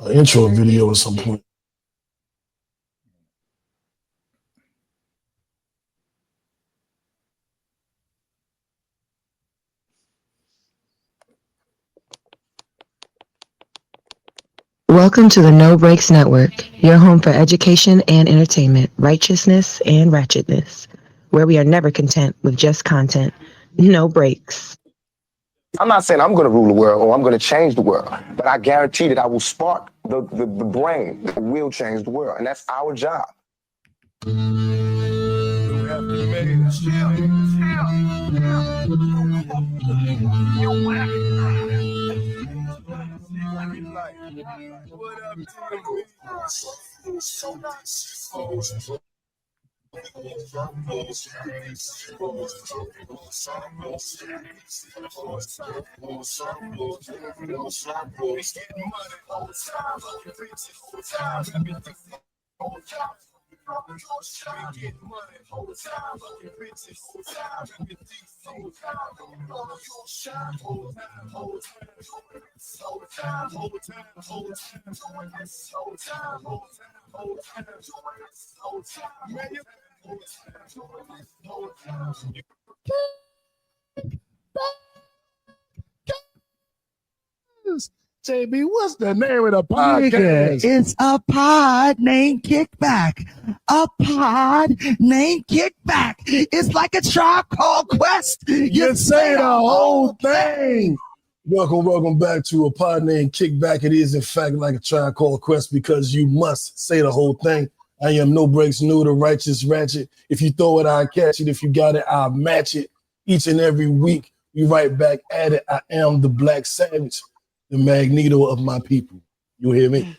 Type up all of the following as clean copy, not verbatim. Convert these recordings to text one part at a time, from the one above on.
intro video at some point. Welcome to the No Breaks Network, your home for education and entertainment, righteousness and ratchetness, where we are never content with just content. No breaks. I'm not saying I'm going to rule the world or I'm going to change the world, but I guarantee that I will spark the brain that will change the world, and that's our job. JB, what's the name of the podcast? It's a pod named Kickback. A pod named Kickback. It's like a Tribe Called Quest. You say the whole thing. Welcome back to a pod named Kickback. It is, in fact, like a Tribe Called Quest because you must say the whole thing. I am No Breaks New, the righteous ratchet. If you throw it, I'll catch it. If you got it, I'll match it. Each and every week, we right back at it. I am the Black Savage, the Magneto of my people. You hear me?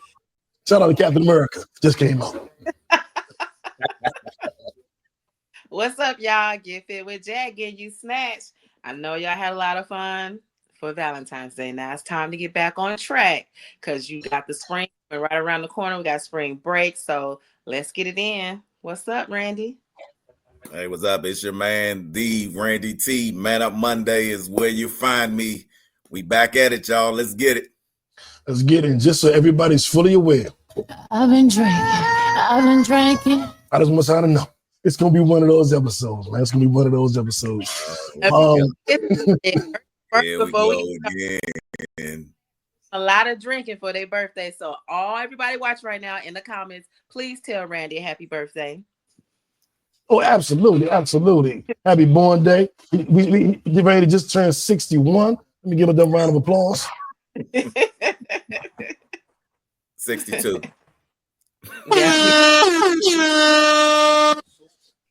Shout out to Captain America. Just came out. What's up, y'all? Get Fit with Jack, getting you snatched. I know y'all had a lot of fun for Valentine's Day. Now it's time to get back on track because you got the spring right around the corner. We got spring break, so let's get it in. What's up, Randy? Hey, what's up? It's your man, the Randy T. Man Up Monday is where you find me. We back at it, y'all. Let's get it. Let's get it. Just so everybody's fully aware. I've been drinking. I just want y'all to know. It's going to be one of those episodes, man. It's going to be one of those episodes. Here we go again. A lot of drinking for their birthday. So everybody watch right now in the comments, please tell Randy a happy birthday. Oh, absolutely. Happy born day. We get ready to just turn 61. Let me give a round of applause. 62.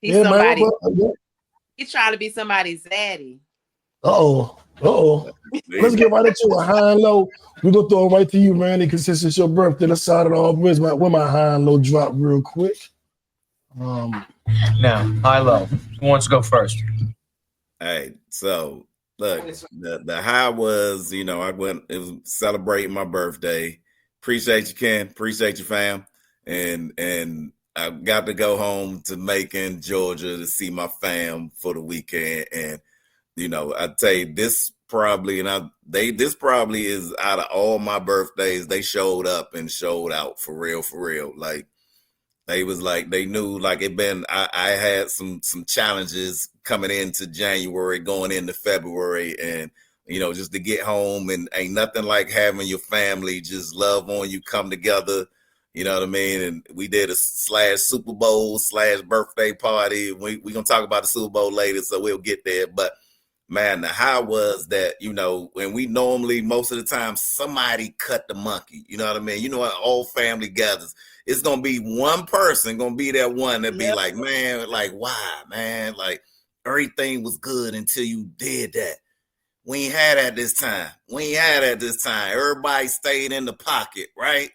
He's somebody. He's trying to be somebody's zaddy. Let's get right into a high and low. We're going to throw it right to you, Randy, because since it's your birthday, let's start it off with my high and low drop real quick. Now, high low. Who wants to go first? Hey, so look, the high was, it was celebrating my birthday. Appreciate you, Ken. Appreciate you, fam. And I got to go home to Macon, Georgia to see my fam for the weekend. And, I tell you, this probably is out of all my birthdays, they showed up and showed out for real. Like, they was like, they knew like I had some challenges coming into January, going into February, and just to get home, and ain't nothing like having your family just love on you, come together, you know what I mean? And we did a /Superbowl/ birthday party. We gonna talk about the Super Bowl later, so we'll get there. But man, the high was that, when we normally, most of the time, somebody cut the monkey, you know what I mean? All family gathers. It's going to be one person going to be that one that be like, man, like, why, man? Like, everything was good until you did that. We ain't had that this time. Everybody stayed in the pocket, right?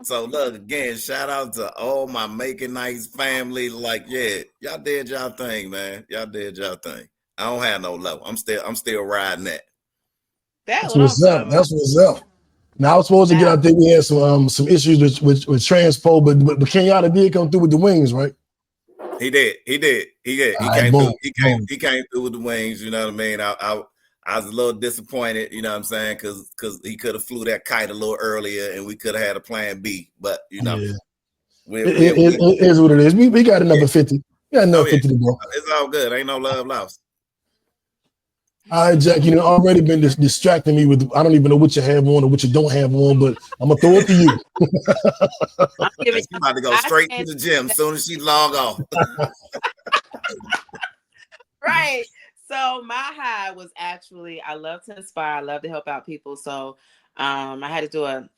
So look, again, shout out to all my Making Nice family. Like, yeah, y'all did y'all thing, man. Y'all did y'all thing. I don't have no low. I'm still riding that. That's what's up. Now I was supposed to get out there. We had some issues with Transpo, but Kenyatta did come through with the wings, right? He did. He came through with the wings. You know what I mean? I I was a little disappointed, you know what I'm saying? Because he could have flew that kite a little earlier and we could have had a plan B. But, you know, it is what it is. We got another 50. We got another 50 to go. It's all good. Ain't no love lost. All right, Jack, already been distracting me with, I don't even know what you have on or what you don't have on, but I'm going to throw it to you. She's about to go straight to the gym as soon as she log off. Right. So my high was actually, I love to inspire. I love to help out people. So I had to do a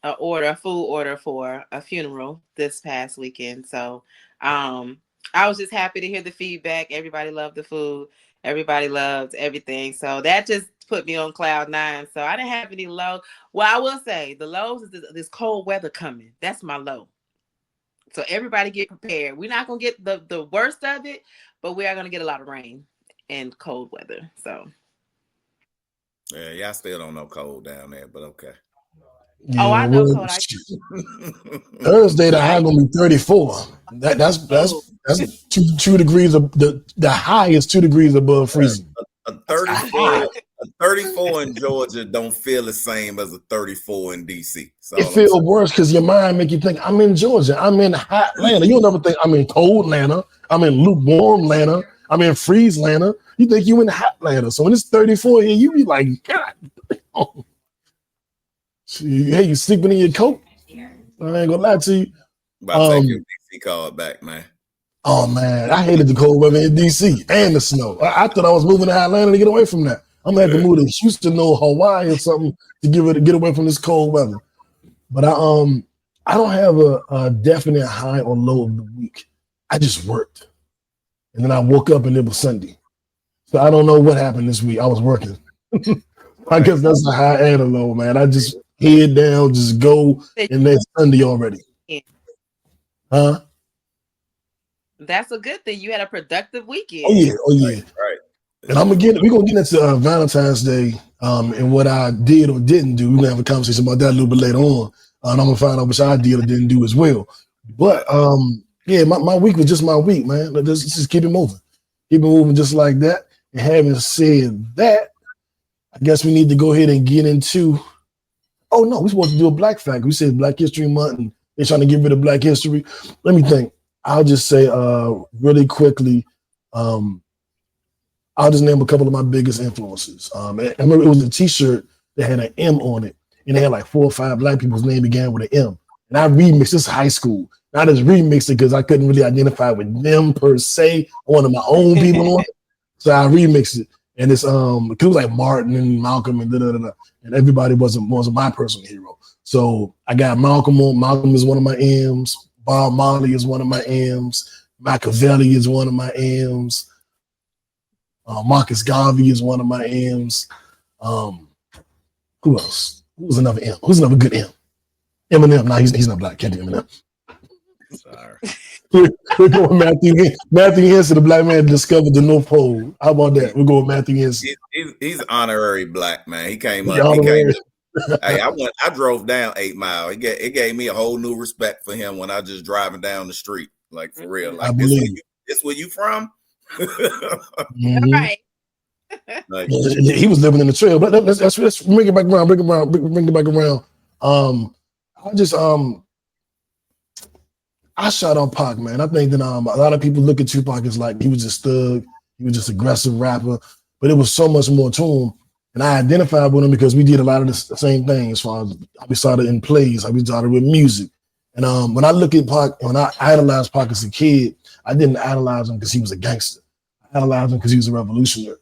food order for a funeral this past weekend. So I was just happy to hear the feedback. Everybody loved the food. Everybody loved everything. So that just put me on cloud 9. So I didn't have any low. Well, I will say the lows is this cold weather coming. That's my low. So everybody get prepared. We're not going to get the worst of it, but we are going to get a lot of rain and cold weather. So. Yeah, y'all still don't know cold down there, but okay. Yeah, I know cold. Thursday, the high going to be 34. That's 2 degrees of the high is 2 degrees above freezing. A 34 in Georgia don't feel the same as a 34 in DC. So it feels worse because your mind make you think I'm in Georgia, I'm in hot Atlanta. You'll never think I'm in cold Atlanta, I'm in lukewarm Atlanta, I'm in freeze Atlanta. You think you in hot Atlanta. So when it's 34 here, you be like, God. Hey, you sleeping in your coat? I ain't gonna lie to you. About to take your DC card back, man. Oh man, I hated the cold weather in DC and the snow. I thought I was moving to Atlanta to get away from that. I'm gonna have to move to Houston or Hawaii or something to get away from this cold weather. But I don't have a definite high or low of the week. I just worked, and then I woke up and it was Sunday. So I don't know what happened this week. I was working. I guess that's a high and a low, man. I just head down, just go, and that's Sunday already. Huh? That's a good thing. You had a productive weekend. Oh yeah. Right. And we're gonna get into Valentine's Day and what I did or didn't do. We're gonna have a conversation about that a little bit later on. And I'm gonna find out what I did or didn't do as well. But my week was just my week, man. Let's just keep it moving. Keep it moving just like that. And having said that, I guess we need to go ahead and get into. Oh no, we're supposed to do a Black fact. We said Black History Month, and they're trying to get rid of Black history. Let me think. I'll just say really quickly. I'll just name a couple of my biggest influences. I remember it was a T-shirt that had an M on it, and they had like 4 or 5 Black people's name began with an M. And I remixed this high school. And I just remixed it because I couldn't really identify with them per se. I wanted my own people on it, so I remixed it. And it's it was like Martin and Malcolm and and everybody wasn't my personal hero. So I got Malcolm on. Malcolm is one of my M's. Bob Marley is one of my M's. Machiavelli is one of my M's. Marcus Garvey is one of my M's. Who else? Who's another M? Who's another good M? Eminem. No, he's not Black. Can't do Eminem. Sorry. We're going Matthew Henson, the Black man discovered the North Pole. How about that? We're going Matthew Henson. He's honorary Black man. He came up. Hey, I drove down 8 Mile. It gave me a whole new respect for him when I just driving down the street. Like for real. Like this where you from? Mm-hmm. Right. Like, he was living in the trail. But let's bring it back around. Bring it back around. I shout out Pac, man. I think that a lot of people look at Tupac as like he was just thug, he was just aggressive rapper, but it was so much more to him. And I identified with him because we did a lot of the same things as far as how we started in plays, how we started with music. And when I look at Pac, when I idolized Pac as a kid, I didn't idolize him because he was a gangster. I idolized him because he was a revolutionary.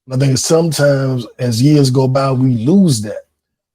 And I think sometimes as years go by, we lose that.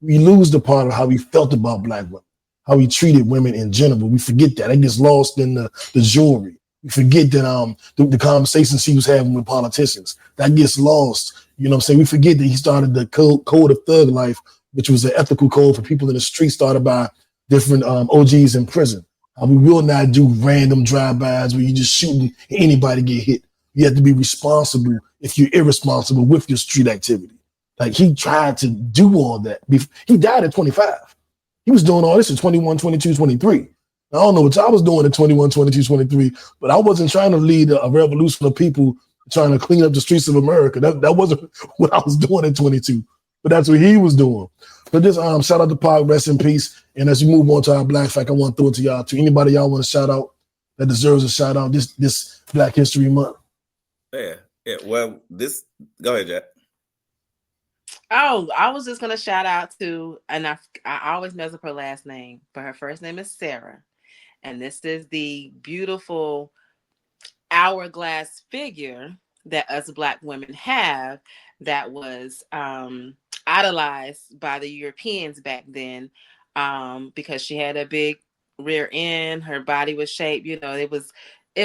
We lose the part of how we felt about Black women, how we treated women in general. We forget that. It gets lost in the jewelry. We forget that the conversations he was having with politicians, that gets lost. You know what I'm saying? We forget that he started the code of thug life, which was an ethical code for people in the street started by different OGs in prison. We will not do random drive-bys where you just shooting anybody get hit. You have to be responsible if you're irresponsible with your street activity. Like he tried to do all that. He died at 25. He was doing all this at 21, 22, 23. I don't know what I was doing at 21, 22, 23, but I wasn't trying to lead a revolution of people trying to clean up the streets of America. That wasn't what I was doing at 22, but that's what he was doing. But this shout out to Pac, rest in peace. And as we move on to our Black Fact, I want to throw it to y'all too. Anybody y'all want to shout out that deserves a shout out this Black History Month? Yeah. Well, go ahead, Jack. Oh, I was just gonna shout out to, and I always mess up her last name, but her first name is Sarah, and this is the beautiful hourglass figure that us Black women have that was idolized by the Europeans back then, because she had a big rear end, her body was shaped, it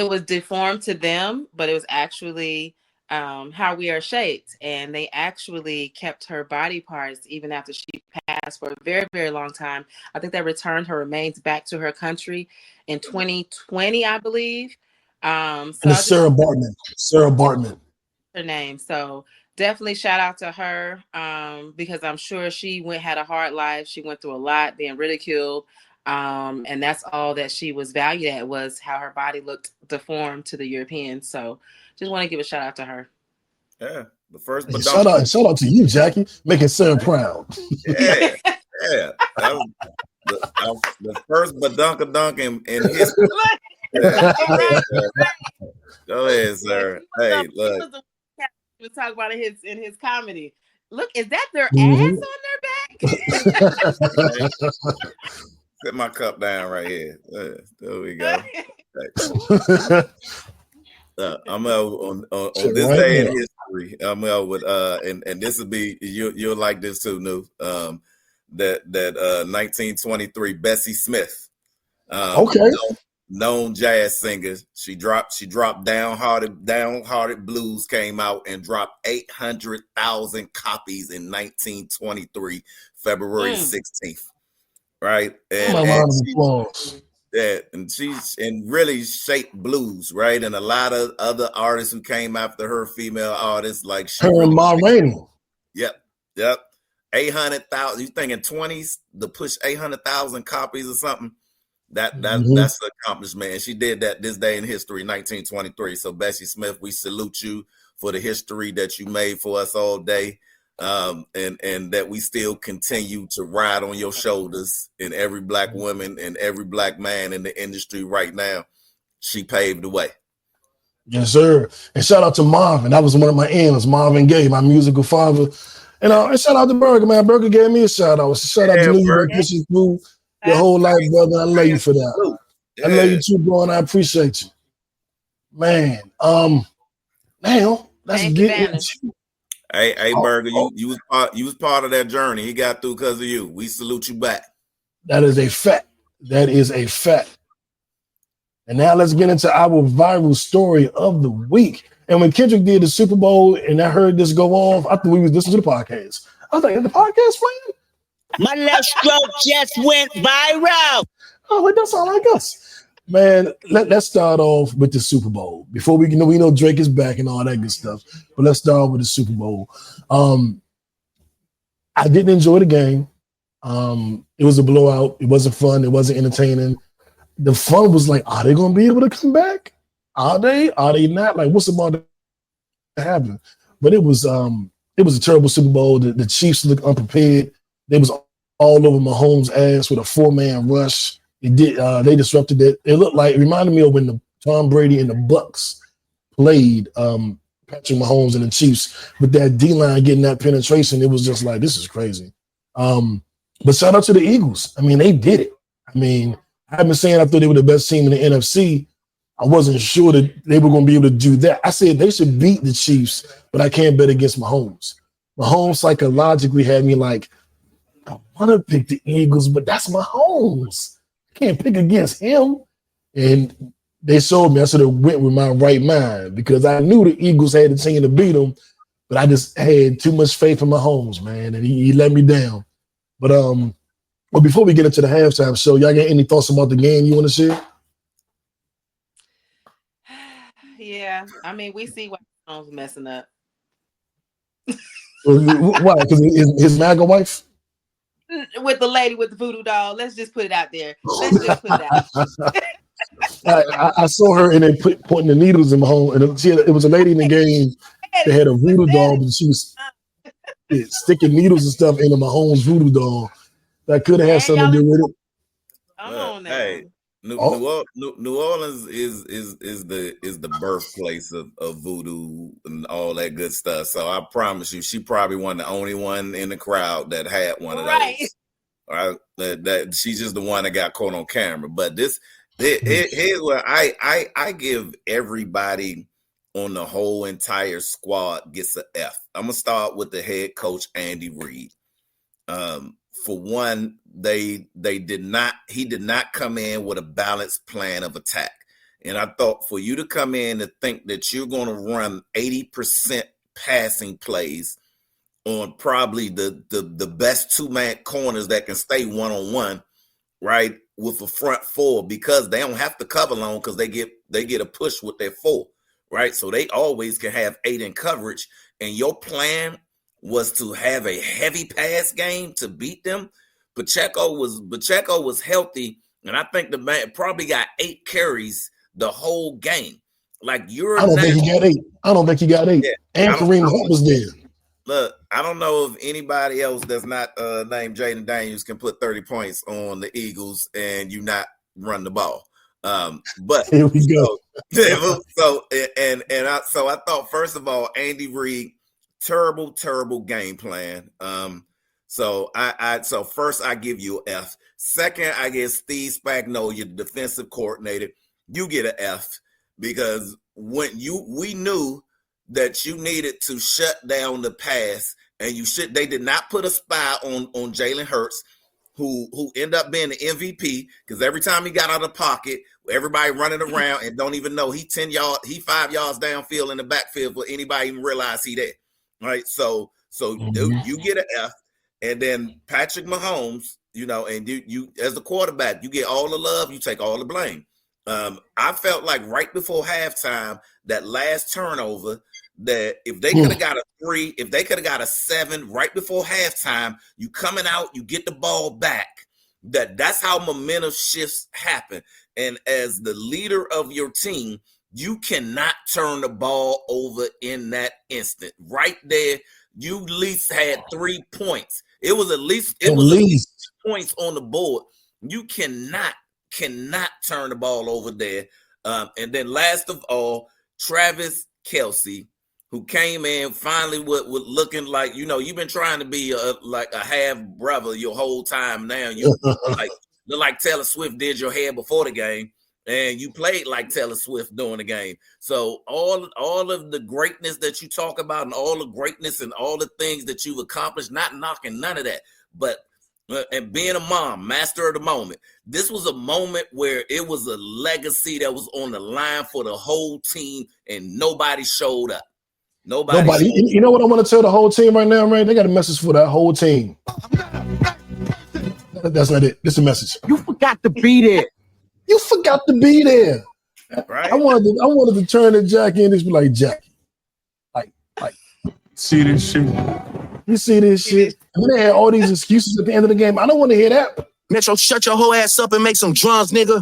was deformed to them, but it was actually how we are shaped, and they actually kept her body parts even after she passed for a very, very long time. I think they returned her remains back to her country in 2020, I believe. So and Sarah Bartman. Her name. So definitely shout out to her, because I'm sure she had a hard life. She went through a lot, being ridiculed. And that's all that she was valued at, was how her body looked deformed to the Europeans. So just want to give a shout out to her. Yeah, the first. Hey, shout out to you, Jackie, making Sarah proud. Yeah. That was the first badunka in history. Go ahead, sir. Hey, look. He was talking about in his comedy. Look, is that their ass on their back? Set my cup down right here. There we go. I'm on this day in history. I'm with and this will be you'll like this too, New. That 1923 Bessie Smith. Okay. Known jazz singer. She dropped Downhearted Blues came out and dropped 800,000 copies in 1923, February 16th. Right. And she's really shaped blues, right? And a lot of other artists who came after her, female artists like her and Ma Rainey. Yep. 800,000. You thinking 20s to push 800,000 copies or something? That's an accomplishment. And she did that this day in history, 1923. So Bessie Smith, we salute you for the history that you made for us all day. And that we still continue to ride on your shoulders, and every Black woman and every Black man in the industry right now. She paved the way. Yes, sir. And shout out to Marvin. That was one of my ends, Marvin Gaye, my musical father. And shout out to Burger, man. Burger gave me a shout out. Shout out to New York, pushing through your whole life, brother. I love you for that. I love you too, bro, and I appreciate you. Man, now let's get into. Hey, Burger, you was part of that journey. He got through because of you. We salute you back. That is a fact. And now let's get into our viral story of the week. And when Kendrick did the Super Bowl and I heard this go off, I thought we was listening to the podcast. I was like, is the podcast playing? My left stroke just went viral. Oh, wait, that's all like us. Man, let's start off with the Super Bowl. Before we know Drake is back and all that good stuff. But let's start with the Super Bowl. I didn't enjoy the game. It was a blowout. It wasn't fun. It wasn't entertaining. The fun was like, are they going to be able to come back? Are they? Are they not? Like, what's about to happen? But it was a terrible Super Bowl. The Chiefs looked unprepared. They was all over Mahomes' ass with a 4-man rush. They disrupted it. It reminded me of when the Tom Brady and the Bucks played Patrick Mahomes and the Chiefs with that D-line getting that penetration. It was just like, this is crazy. But shout out to the Eagles. I mean, they did it. I mean, I've been saying I thought they were the best team in the NFC. I wasn't sure that they were going to be able to do that. I said they should beat the Chiefs, but I can't bet against Mahomes. Mahomes psychologically had me like, I want to pick the Eagles, but that's Mahomes. I can't pick against him. And they showed me I should have went with my right mind because I knew the Eagles had the team to beat them, but I just had too much faith in Mahomes, man, and he let me down. But well, before we get into the halftime show, y'all got any thoughts about the game you want to share? Yeah, I mean, we see why Mahomes messing up. Why? Because his MAGA wife? With the lady with the voodoo doll. Let's just put it out there. Let's just put it out. I saw her and then pointing the needles in my home, and it was a lady in the game that had a voodoo doll, but she was sticking needles and stuff into my home's voodoo doll. That could have had something to do with it. Come on now. Hey, New Orleans is the birthplace of voodoo and all that good stuff. So I promise you, she probably wasn't the only one in the crowd that had one of those. Right? That she's just the one that got caught on camera. But here's where I give everybody on the whole entire squad gets an F. I'm gonna start with the head coach Andy Reid. For one, he did not come in with a balanced plan of attack. And I thought for you to come in to think that you're going to run 80% passing plays on probably the best two-man corners that can stay one-on-one, right, with a front four, because they don't have to cover long because they get a push with their four, right? So they always can have 8 in coverage. And your plan was to have a heavy pass game to beat them. Pacheco was healthy, and I think the man probably got 8 carries the whole game. Like I don't think he got 8. Yeah, and Kareem Hunt was there. Look, I don't know if anybody else that's not named Jaden Daniels can put 30 points on the Eagles and you not run the ball. But here we go. So I thought, first of all, Andy Reid, terrible game plan. So first I give you an F. Second, I give Steve Spagnuolo, your defensive coordinator, you get an F, because when we knew that you needed to shut down the pass, and they did not put a spy on Jalen Hurts, who ended up being the MVP, because every time he got out of the pocket, everybody running around and don't even know he 5 yards downfield in the backfield before anybody even realize he there. Right. So you get an F, and then Patrick Mahomes, and you as the quarterback, you get all the love, you take all the blame. I felt like right before halftime, that last turnover, that if they could have got a 3, if they could have got a 7 right before halftime, you coming out, you get the ball back. That's how momentum shifts happen. And as the leader of your team, you cannot turn the ball over in that instant. Right there, you at least had 3 points. It was at least points on the board. You cannot turn the ball over there. And then last of all, Travis Kelce, who came in finally with looking like, you've been trying to be like a half brother your whole time. Now you look like Taylor Swift did your hair before the game, and you played like Taylor Swift during the game. So all of the greatness that you talk about, and all the greatness and all the things that you've accomplished, not knocking none of that, but and being a mom, master of the moment. This was a moment where it was a legacy that was on the line for the whole team, and nobody showed up. Nobody. You know what I want to tell the whole team right now, man? They got a message for that whole team. That's not it. This is a message. You forgot to be there. You forgot to be there. Right. I wanted to turn to Jackie and just be like, Jackie, like, see this shit. You see this shit? And then they had all these excuses at the end of the game. I don't want to hear that. Metro, shut your whole ass up and make some drums, nigga.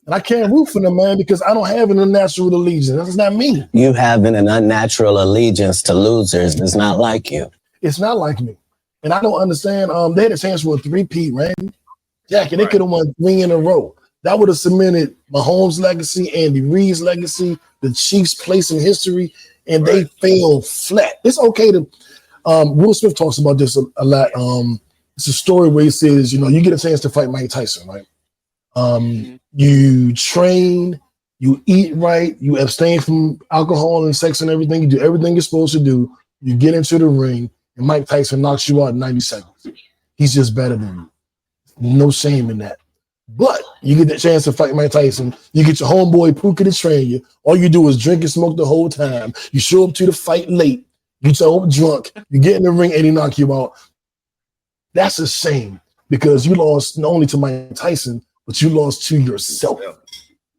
And I can't root for them, man, because I don't have an unnatural allegiance. That's not me. You having an unnatural allegiance to losers is not like you. It's not like me. And I don't understand. They had a chance for a 3-peat, Randy. Jackie, they could have won 3 in a row. That would have cemented Mahomes' legacy, Andy Reid's legacy, the Chiefs' place in history, and they fell flat. It's okay to Will Smith talks about this a lot. It's a story where he says, you get a chance to fight Mike Tyson, right? You train, you eat right, you abstain from alcohol and sex and everything. You do everything you're supposed to do. You get into the ring, and Mike Tyson knocks you out in 90 seconds. He's just better than you. No shame in that. But you get the chance to fight Mike Tyson. You get your homeboy Puka to train you. All you do is drink and smoke the whole time. You show up to the fight late. You show up drunk. You get in the ring and he knock you out. That's a shame, because you lost not only to Mike Tyson, but you lost to yourself.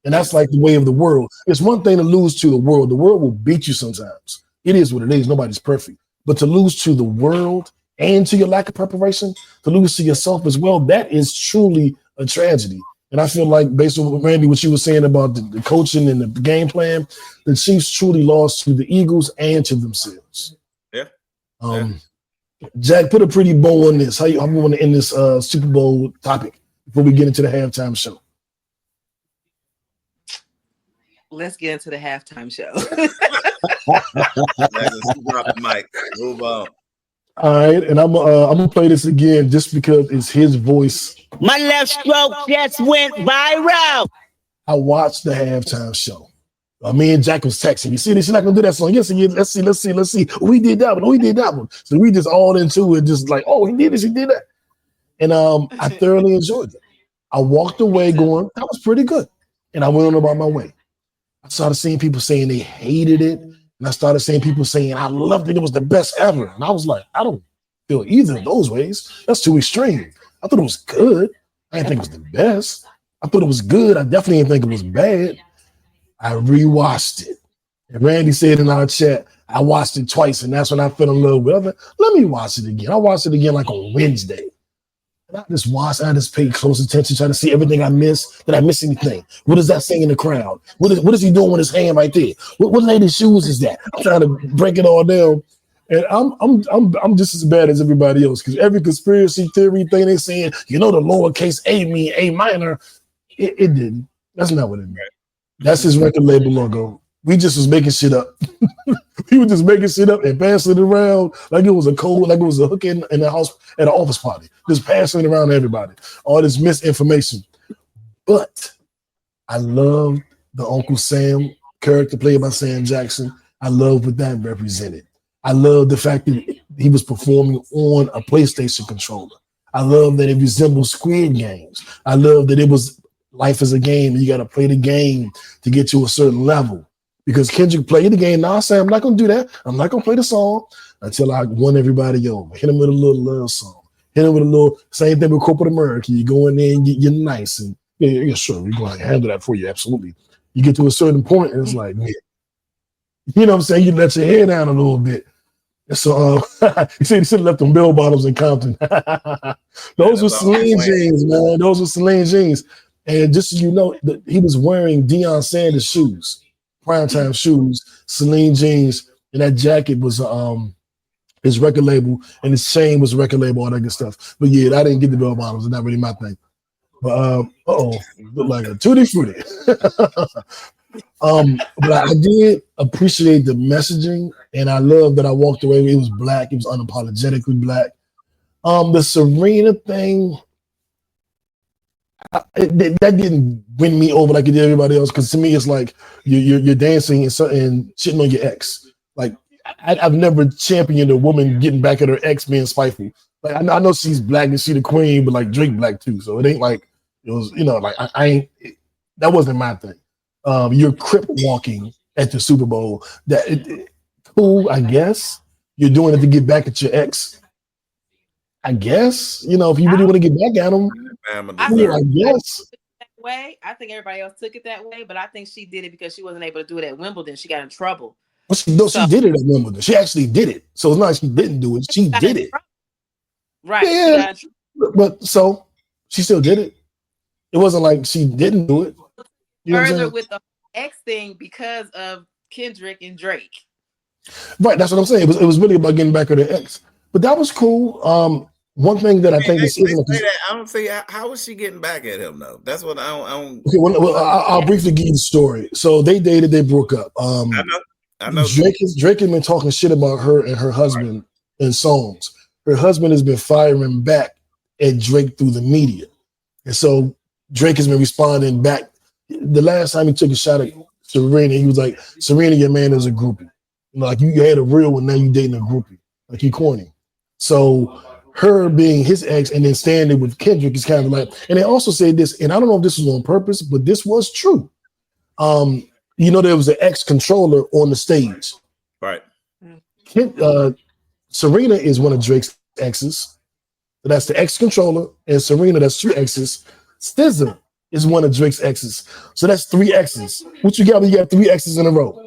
And that's like the way of the world. It's one thing to lose to the world. The world will beat you sometimes. It is what it is. Nobody's perfect. But to lose to the world and to your lack of preparation, to lose to yourself as well, that is truly a tragedy. And I feel like, based on what Randy, what you were saying about the coaching and the game plan, the Chiefs truly lost to the Eagles and to themselves. Yeah. Jack, put a pretty bow on this. How you want to end this Super Bowl topic before we get into the halftime show? Let's get into the halftime show. Drop the mic. Move on. All right, and I'm gonna play this again just because it's his voice. My left stroke just went viral. I watched the halftime show. Me and Jack was texting. You see this? You're not gonna do that song. Yes, again. Let's see. We did that one. We did that one. So we just all into it, just like, oh, he did this, he did that. And I thoroughly enjoyed it. I walked away going, that was pretty good. And I went on about my way. I started seeing people saying they hated it. And I started seeing people saying, I loved it. It was the best ever. And I was like, I don't feel either of those ways. That's too extreme. I thought it was good. I didn't think it was the best. I thought it was good. I definitely didn't think it was bad. I rewatched it. And Randy said in our chat, I watched it twice, and that's when I fell in love with it. Let me watch it again. I watched it again like on Wednesday. And I just paid close attention, trying to see everything I missed. Did I miss anything? What is that saying in the crowd? What is he doing with his hand right there? What lady's shoes is that? I'm trying to break it all down. And I'm just as bad as everybody else, because every conspiracy theory thing they're saying, the lowercase a mean A minor, it didn't. That's not what it meant. That's his record label logo. We just was making shit up. We were just making shit up and passing it around like it was a code, like it was a hook in the house at an office party. Just passing it around to everybody. All this misinformation. But I love the Uncle Sam character played by Sam Jackson. I love what that represented. I love the fact that he was performing on a PlayStation controller. I love that it resembled Squid Games. I love that it was life is a game, and you got to play the game to get to a certain level. Because Kendrick played the game. Now I say, I'm not going to do that. I'm not going to play the song until I won everybody over. Hit him with a little love song. Hit him with a little, same thing with corporate America. You go in there and you're nice. And yeah, sure, we're going to handle that for you. Absolutely. You get to a certain point, and it's like, man, you know what I'm saying? You let your hair down a little bit. So you see, he should have left them bell bottoms in Compton. Those were Celine jeans, man. Those were Celine jeans. And just so you know, he was wearing Deion Sanders shoes, primetime shoes, Celine jeans, and that jacket was his record label, and his chain was record label, all that good stuff. But yeah, I didn't get the bell bottoms. It's not really my thing. But looked like a tutti frutti. But I did appreciate the messaging, and I love that I walked away. It was black. It was unapologetically black. The Serena thing, that didn't win me over like it did everybody else. Because to me, it's like you're dancing and shitting on your ex. Like I've never championed a woman getting back at her ex being spiteful. Like I know she's black and she's the queen, but like Drake black too. So it ain't like it was. Like I ain't. That wasn't my thing. You're crip walking at the Super Bowl. Cool, I guess. You're doing it to get back at your ex. I guess. If you really want to get back at them, I guess. I think everybody else took it that way, but I think she did it because she wasn't able to do it at Wimbledon. She got in trouble. Well, she did it at Wimbledon. She actually did it. So it's not like she didn't do it. She did it. Right. Yeah, but so she still did it. It wasn't like she didn't do it. Further with the X thing because of Kendrick and Drake. Right, that's what I'm saying. It was really about getting back at the ex. But that was cool. One thing that I think is I don't see how was she getting back at him though. That's what I don't. Okay, I'll briefly give you the story. So they dated, they broke up. I know. Drake has been talking shit about her and her husband in songs. Her husband has been firing back at Drake through the media, and so Drake has been responding back. The last time he took a shot at Serena, he was like, "Serena, your man is a groupie. Like you had a real one, now you dating a groupie. Like he corny." So her being his ex and then standing with Kendrick is kind of like, and they also said this, and I don't know if this was on purpose, but this was true. There was an ex-controller on the stage. Right. Serena is one of Drake's exes. So that's the ex-controller, and Serena, that's two exes. SZA is one of Drake's exes. So that's three exes. What you got when you got three exes in a row?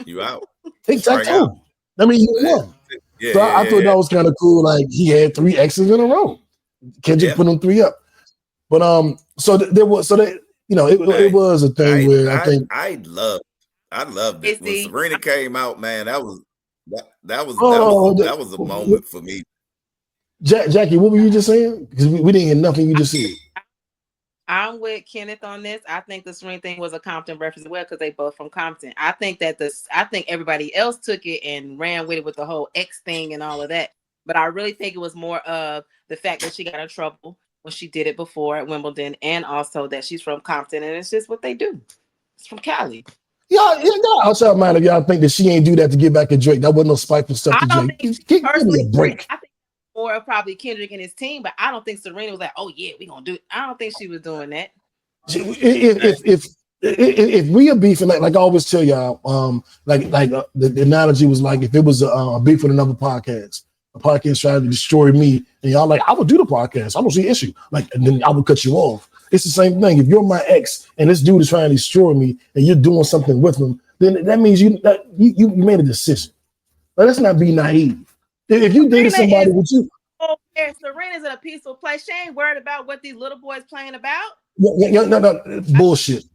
You out. Tic-tac-toe. I mean, you won. Yeah, I thought that was kind of cool. Like he had three exes in a row. Kendrick put them three up. But there was it was a thing where I think I loved it when Serena came out. Man, that was a moment for me. Jackie, what were you just saying? Because we didn't hear nothing you just said. I'm with Kenneth on this. I think the Serena thing was a Compton reference as well because they both from Compton. I think everybody else took it and ran with it with the whole X thing and all of that. But I really think it was more of the fact that she got in trouble when she did it before at Wimbledon, and also that she's from Compton, and it's just what they do. It's from Cali. Y'all outside mind if y'all think that she ain't do that to get back at Drake. That wasn't no spiteful stuff to Drake. Give me a break. I think more of probably Kendrick and his team, but I don't think Serena was like, oh yeah, we gonna do it. I don't think she was doing that. If we are beefing, like I always tell y'all, the analogy was like if it was a beef with another podcast, a podcast tried to destroy me, and y'all like, I would do the podcast. I don't see an issue. Like, and then I would cut you off. It's the same thing. If you're my ex and this dude is trying to destroy me, and you're doing something with him, then that means you made a decision. But let's not be naive. If you dated somebody with you, Serena's in a peaceful place. She ain't worried about what these little boys playing about. No, bullshit.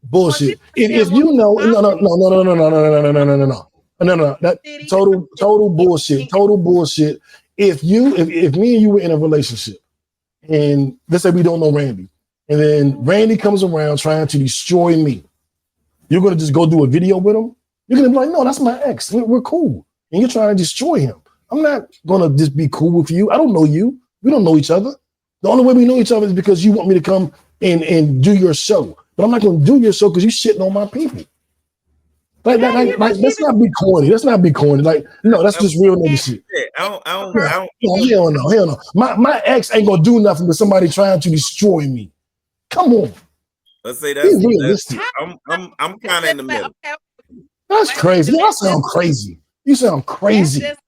If you know, no, that total bullshit. If me and you were in a relationship, and let's say we don't know Randy, and then Randy comes around trying to destroy me, you're gonna just go do a video with him? You're gonna be like, no, that's my ex. We're cool, and you're trying to destroy him. I'm not gonna just be cool with you. I don't know you. We don't know each other. The only way we know each other is because you want me to come and do your show. But I'm not gonna do your show because you shitting on my people. Like, let's not be corny. Let's not be corny. Like, no, that's just real nigga shit. I don't Hell no. My ex ain't gonna do nothing with somebody trying to destroy me. Come on. Let's say that's realistic. I'm kind of in the middle. That's crazy. Y'all sound crazy. You sound crazy. That's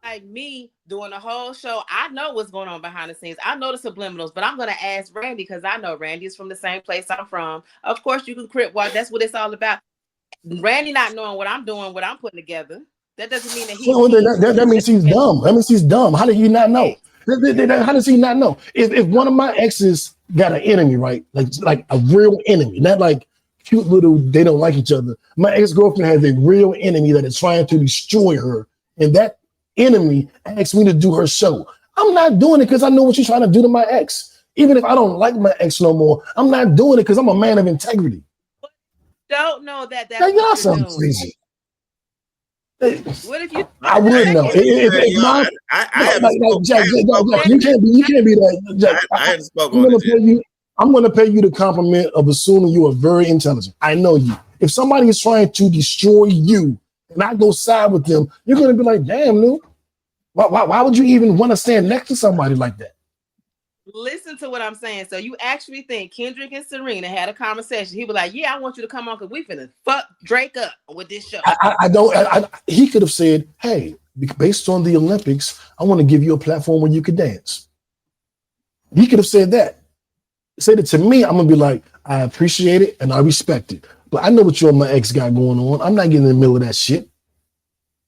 like me doing the whole show. I know what's going on behind the scenes. I know the subliminals, but I'm gonna ask Randy because I know Randy is from the same place I'm from. Of course, you can crip walk. That's what it's all about. Randy not knowing what I'm doing, what I'm putting together. That doesn't mean that that means he's dumb. That means he's dumb. How did he not know? How does he not know? If one of my exes got an enemy, right? Like a real enemy, not like cute little, they don't like each other. My ex-girlfriend has a real enemy that is trying to destroy her. And that enemy asked me to do her show. I'm not doing it because I know what she's trying to do to my ex. Even if I don't like my ex no more, I'm not doing it because I'm a man of integrity. Don't know that. Y'all sound crazy. What if you? I would know. Jack, you can't be that. Jack, I hadn't spoken on it. I'm going to pay you the compliment of assuming you are very intelligent. I know you. If somebody is trying to destroy you, and I go side with them, you're going to be like, damn, Lou, why would you even want to stand next to somebody like that? Listen to what I'm saying. So you actually think Kendrick and Serena had a conversation? He was like, yeah, I want you to come on because we finna fuck Drake up with this show. He could have said, hey, based on the Olympics, I want to give you a platform where you could dance. He could have said that. Said it to me, I'm going to be like, I appreciate it and I respect it. But I know what you and my ex got going on. I'm not getting in the middle of that shit.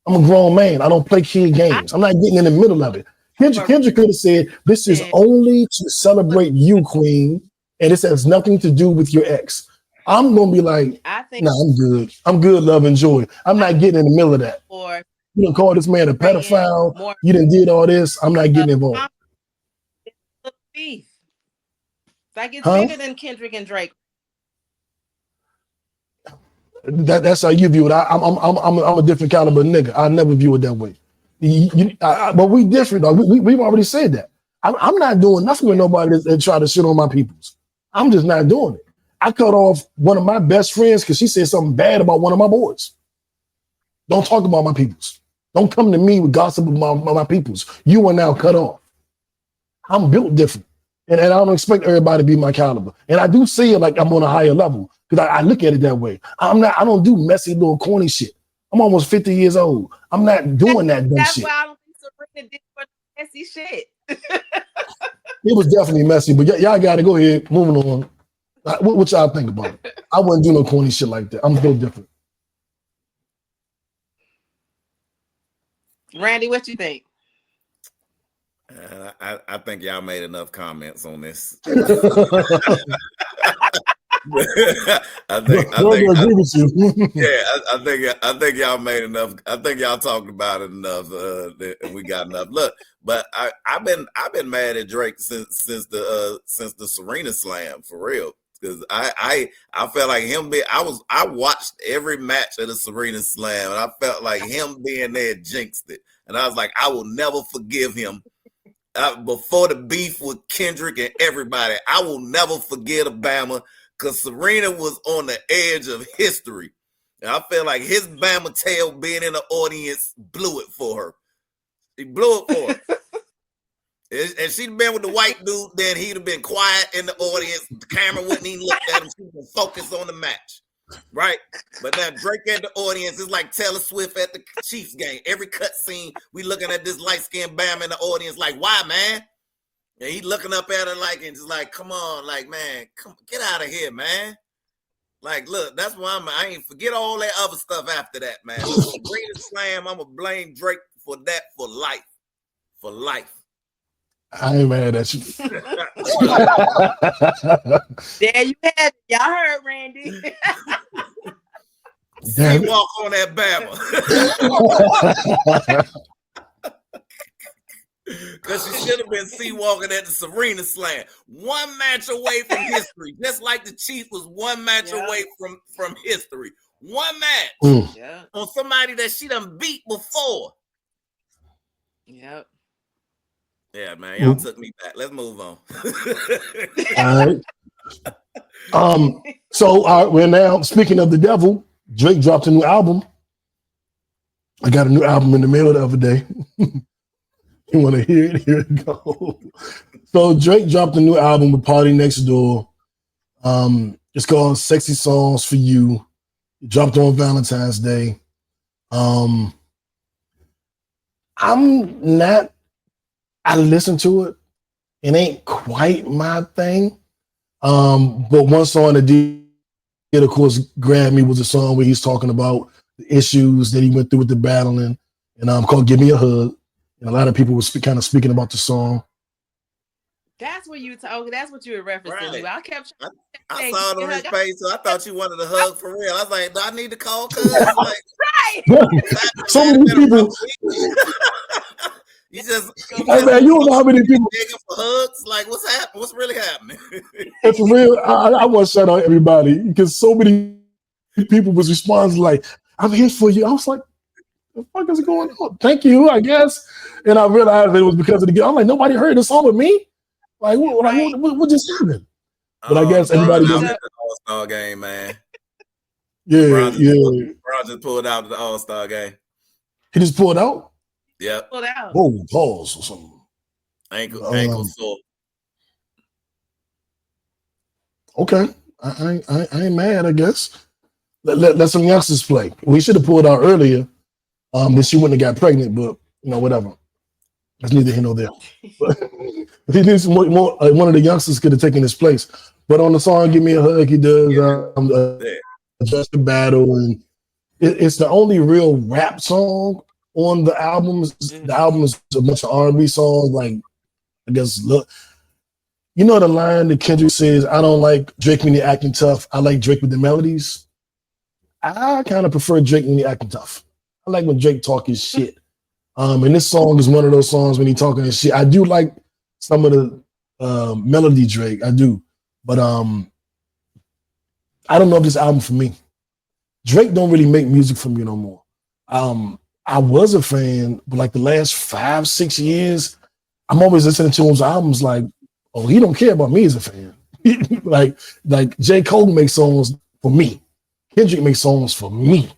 I'm a grown man. I don't play kid games. I'm not getting in the middle of it. Kendrick could have said, this is only to celebrate you, queen, and this has nothing to do with your ex. I'm going to be like, I'm good. I'm good, love and joy. I'm not getting in the middle of that. You done call this man a pedophile. You done did all this. I'm not getting involved. Beef. Like it's bigger than Kendrick and Drake. That's how you view it. I'm a different caliber nigga. I never view it that way. But we different. We've already said that. I'm not doing nothing with nobody that try to shit on my peoples. I'm just not doing it. I cut off one of my best friends because she said something bad about one of my boys. Don't talk about my peoples. Don't come to me with gossip about my peoples. You are now cut off. I'm built different. And I don't expect everybody to be my caliber. And I do see it like I'm on a higher level because I look at it that way. I don't do messy little corny shit. I'm almost 50 years old. I'm not doing that dumb That's shit. why I don't think Serena did for messy shit. It was definitely messy, but y'all got to go ahead. Moving on. What y'all think about it? I wouldn't do no corny shit like that. I'm built different. Randy, what you think? I think y'all made enough comments on this. I think y'all made enough. I think y'all talked about it enough, and we got enough. Look, but I've been mad at Drake since the Serena Slam, for real. Because I felt like him being, I watched every match of the Serena Slam, and I felt like him being there jinxed it. And I was like, I will never forgive him. Before the beef with Kendrick and everybody, I will never forget Bama, because Serena was on the edge of history. And I feel like his Bama tail being in the audience blew it for her. He blew it for her. And she'd been with the white dude, then he'd have been quiet in the audience. The camera wouldn't even look at him. She would focus on the match, right? But now Drake at the audience is like Taylor Swift at the Chiefs game. Every cut scene, we looking at this light-skinned Bama in the audience like, why, man? And he looking up at her like, and just like, come on, like, man, come get out of here, man. Like, look, that's why I ain't forget all that other stuff after that, man. Serena Slam, I'm going to blame Drake for that for life. For life. I ain't mad at you. There you have it. Y'all heard Randy. See walk on that Bama. Because she should have been walking at the Serena Slam. One match away from history. Just like the Chiefs was one match away from history. One match on somebody that she done beat before. Yep. Yeah, man, y'all took me back. Let's move on. All right. So we're now speaking of the devil. Drake dropped a new album. I got a new album in the mail the other day. You want to hear it? Here it go. So Drake dropped a new album with Party Next Door. It's called "Sexy Songs for You." It dropped on Valentine's Day. I listened to it. It ain't quite my thing. But one song that did, of course, grab me was a song where he's talking about the issues that he went through with the battling, and called "Give Me a Hug." And a lot of people were kind of speaking about the song. That's what you that's what you were referencing. Right. I saw it on his face, so I thought you wanted a hug for real. I was like, do I need to call cuz? Like, right. So many people. You just you don't know how many people begging for hugs. Like, what's happening? What's really happening? And for real, I want to shout out everybody, because so many people was responding like, "I'm here for you." I was like, "The fuck is going on?" Thank you, I guess. And I realized it was because of the. I'm like, nobody heard the song with me. Like, what just happened? But I guess everybody was at the All-Star game, man. Yeah, LeBron just pulled out the All-Star game. He just pulled out. Yep. Pulled out. Whoa, pause or something. Ankle sore. Okay, I ain't mad. I guess let some youngsters play. We should have pulled out earlier. Then she wouldn't have got pregnant. But whatever. That's neither here nor there. But he needs more. One of the youngsters could have taken his place. But on the song "Give Me a Hug," he does Just the Battle, and it's the only real rap song on the album. The album is a bunch of R&B songs. Like, I guess, look, you know the line that Kendrick says, "I don't like Drake when he acting tough. I like Drake with the melodies." I kind of prefer Drake when he acting tough. I like when Drake talk his shit. And this song is one of those songs when he talking his shit. I do like some of the melody Drake. I do. But I don't know if this album for me. Drake don't really make music for me no more. I was a fan, but like the last 5-6 years, I'm always listening to his albums like, oh, he don't care about me as a fan. like J. Cole makes songs for me. Kendrick makes songs for me.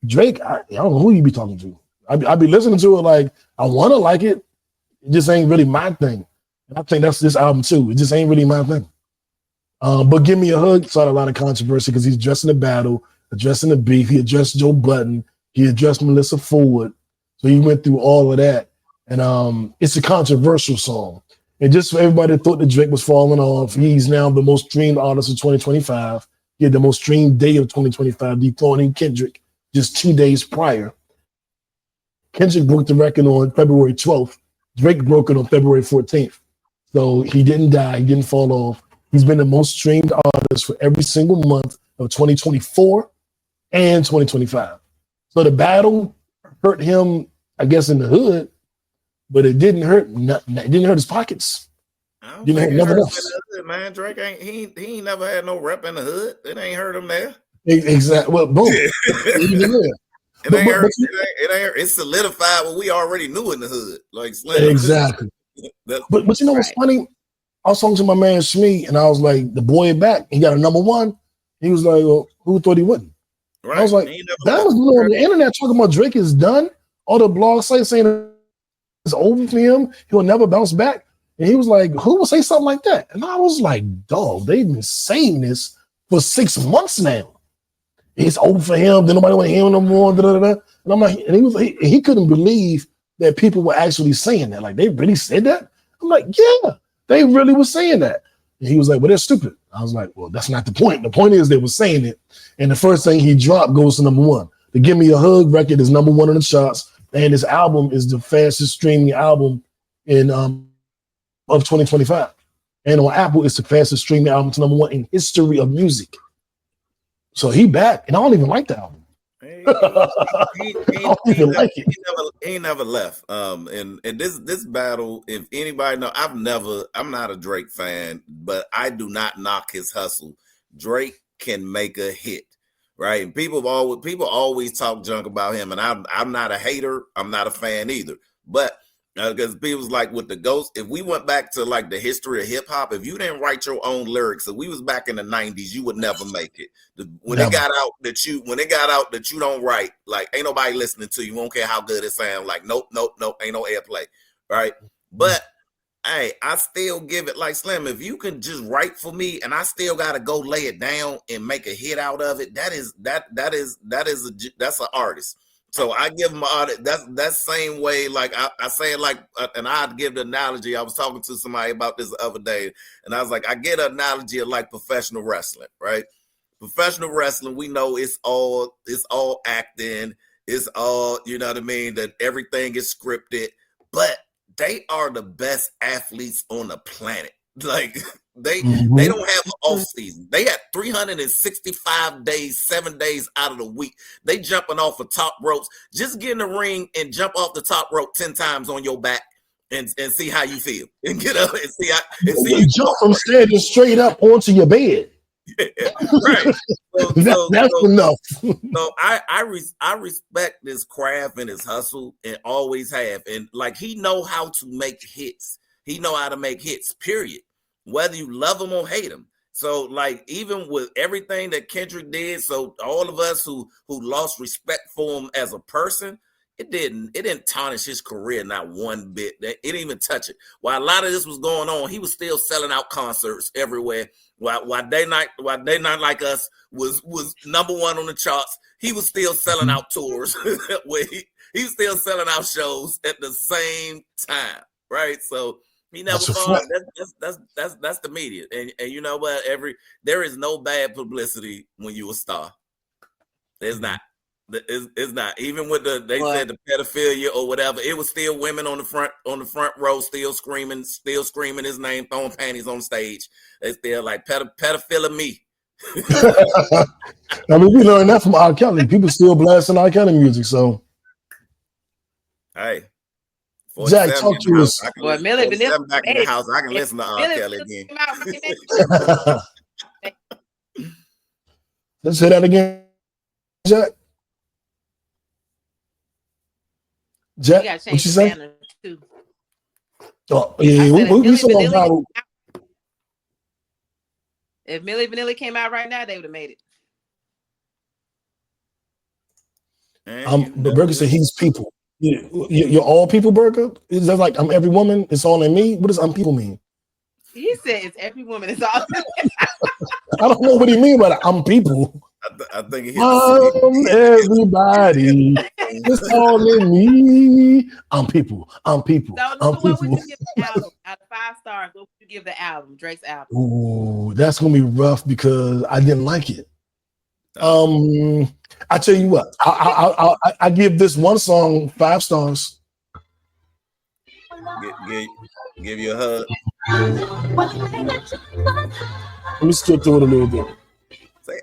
Drake, I don't know who you be talking to. I be listening to it like, I want to like it. It just ain't really my thing. And I think that's this album too. It just ain't really my thing. But Give Me a Hug started a lot of controversy because he's addressing the battle, addressing the beef. He addressed Joe Budden. He addressed Melissa Ford. So he went through all of that. And it's a controversial song. And just for everybody that thought that Drake was falling off, he's now the most streamed artist of 2025. He had the most streamed day of 2025, dethroning Kendrick just 2 days prior. Kendrick broke the record on February 12th. Drake broke it on February 14th. So he didn't die. He didn't fall off. He's been the most streamed artist for every single month of 2024 and 2025. So the battle hurt him, I guess, in the hood, but it didn't hurt. It didn't hurt his pockets. Didn't hurt nothing else. Man, Drake ain't never had no rep in the hood. It ain't hurt him there. Exactly. Well, boom. It solidified what we already knew in the hood. Like Slim. Exactly. But you know what's funny? I was talking to my man Shmee, and I was like, the boy back, he got a number one. He was like, well, who thought he wouldn't? Right. I was like, that was on the internet talking about Drake is done. All the blog sites saying it's over for him. He'll never bounce back. And he was like, who will say something like that? And I was like, dog, they've been saying this for 6 months now. It's over for him. Then nobody want to hear him no more. Da, da, da. And I'm like, and he couldn't believe that people were actually saying that. Like, they really said that? I'm like, yeah, they really were saying that. And he was like, well, they're stupid. I was like, well, that's not the point. The point is they were saying it. And the first thing he dropped goes to number one. The Give Me a Hug record is number one on the charts. And his album is the fastest streaming album in of 2025. And on Apple, it's the fastest streaming album to number one in history of music. So he back, and I don't even like the album. He never left. And this battle, if anybody know, I'm not a Drake fan, but I do not knock his hustle. Drake can make a hit, right? And people always talk junk about him, and I'm not a hater. I'm not a fan either. But because people's like with the Ghost, if we went back to like the history of hip hop, if you didn't write your own lyrics, if we was back in the 90s, you would never make it. When it got out that you don't write, like ain't nobody listening to you. Won't care how good it sounds. Like nope, ain't no airplay, right? But hey, I still give it like Slim. If you can just write for me, and I still gotta go lay it down and make a hit out of it, that's an artist. So I give him that same way. Like I say it like, and I'd give the analogy. I was talking to somebody about this the other day, and I was like, I get an analogy of like professional wrestling, right? Professional wrestling, we know it's all acting, it's all, you know what I mean, that everything is scripted, but they are the best athletes on the planet. Like they don't have an off season. They had 365 days, 7 days out of the week. They jumping off of top ropes. Just get in the ring and jump off the top rope 10 times on your back and see how you feel. And get up and see how you jump from standing straight up onto your bed. Yeah, right. That's enough. So I respect this craft and his hustle and always have. And like he know how to make hits. He know how to make hits, period. Whether you love him or hate him. So like even with everything that Kendrick did, so all of us who lost respect for him as a person, it didn't tarnish his career not one bit. It didn't even touch it. While a lot of this was going on, he was still selling out concerts everywhere. While Day Night Like Us was number one on the charts, he was still selling out tours where he was still selling out shows at the same time, right? So he never fought. That's the media, and you know what? There is no bad publicity when you a star. There's not. It's not. Even with said the pedophilia or whatever, it was still women on the front row, still screaming his name, throwing panties on stage. They still like pedophilia me. I mean, we learned that from R. Kelly. People still blasting R. Kelly music. So, hey. Jack, talk to us. Well, Millie Vanilla back in the house. I can listen to R. Kelly again. Let's say that again, Jack. Jack, what you say? Oh, yeah, we saw how. If Millie Vanilli came out right now, they would have made it. But Burger said he's people. You're all people, Burger? Is that like I'm every woman? It's all in me? What does I'm people mean? He said it's every woman. It's all. I don't know what he mean by that. I'm people. I think I'm everybody. It's all in me. I'm people. I'm people. So, I'm what people. would you give the album out of 5 stars? What would you give the album, Drake's album? Ooh, that's gonna be rough because I didn't like it. I tell you what, I give this one song 5 stars. Give you a hug. Let me skip through it a little bit.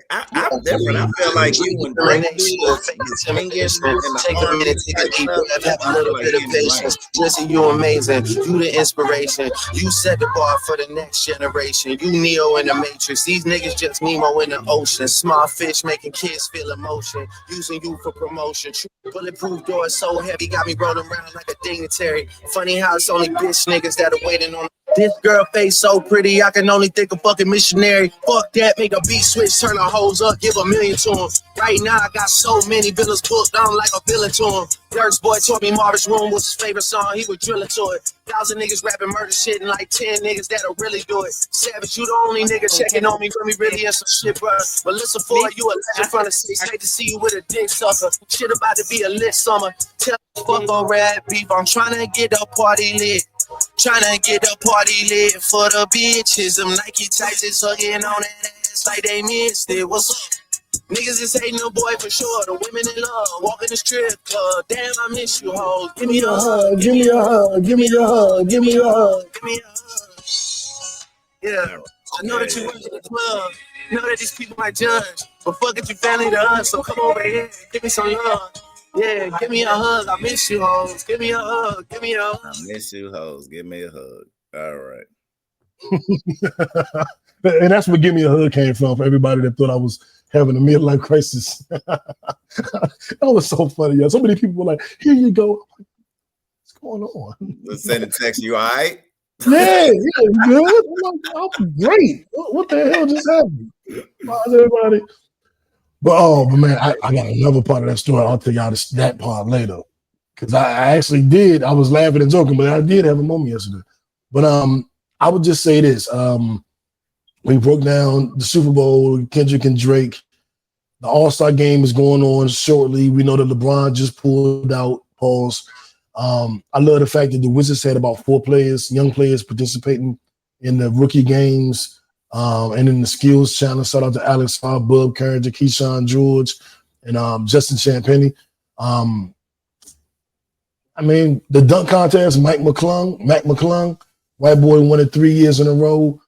I'm different. I feel like you and Drake did singing take a minute, take a deep breath, have a little bit of patience. Listen, you amazing. You the inspiration. You set the bar for the next generation. You Neo in the Matrix. These niggas just Nemo in the ocean. Small fish making kids feel emotion. Using you for promotion. Bulletproof door so heavy, got me rolling around like a dignitary. Funny how it's only bitch niggas that are waiting on. This girl face so pretty, I can only think of fucking missionary. Fuck that, make a beat switch, turn the hoes up, give a million to him. Right now, I got so many villains booked, I'm like a villain to him. Dirk's boy told me Marvin's Room was his favorite song, he was drilling to it. 1,000 niggas rapping murder shit and like 10 niggas that'll really do it. Savage, you the only nigga checking on me, when we really in some shit, bro. But listen for you a legend from the six, hate to see you with a dick sucker. Shit about to be a lit summer. Tell me fuck on rap beef, I'm trying to get the party lit. Tryna get the party lit for the bitches. Them Nike tights is hugging on that ass like they missed it. What's up? Niggas is hating the boy for sure. The women in love, walking the strip club. Damn, I miss you, hoes. Give me a hug, give me a hug, give me a hug, give me a hug, give me a hug. Yeah, I know that you work at the club. I know that these people might judge, but fuck it, you family to us. So come over here, give me some love. Yeah, give me a hug. I miss you, hoes. Give me a hug. Give me a hug. I miss you, hoes. Give me a hug. All right. And that's where "Give Me a Hug" came from for everybody that thought I was having a midlife crisis. That was so funny. Yeah. So many people were like, "Here you go." What's going on? Let's send a text. You all right? Yeah, good. I'm great. What the hell just happened? How's everybody? But man, I got another part of that story. I'll tell y'all that part later. Because I actually did. I was laughing and joking, but I did have a moment yesterday. But I would just say this. We broke down the Super Bowl, Kendrick and Drake. The Allstar game is going on shortly. We know that LeBron just pulled out. Pause. I love the fact that the Wizards had about 4 players, young players, participating in the rookie games. And in the skills channel, shout out to Allstar, Bub Carringer, Keyshawn George, and Justin Champagny. I mean, the dunk contest, Mac McClung, white boy won it 3 years in a row,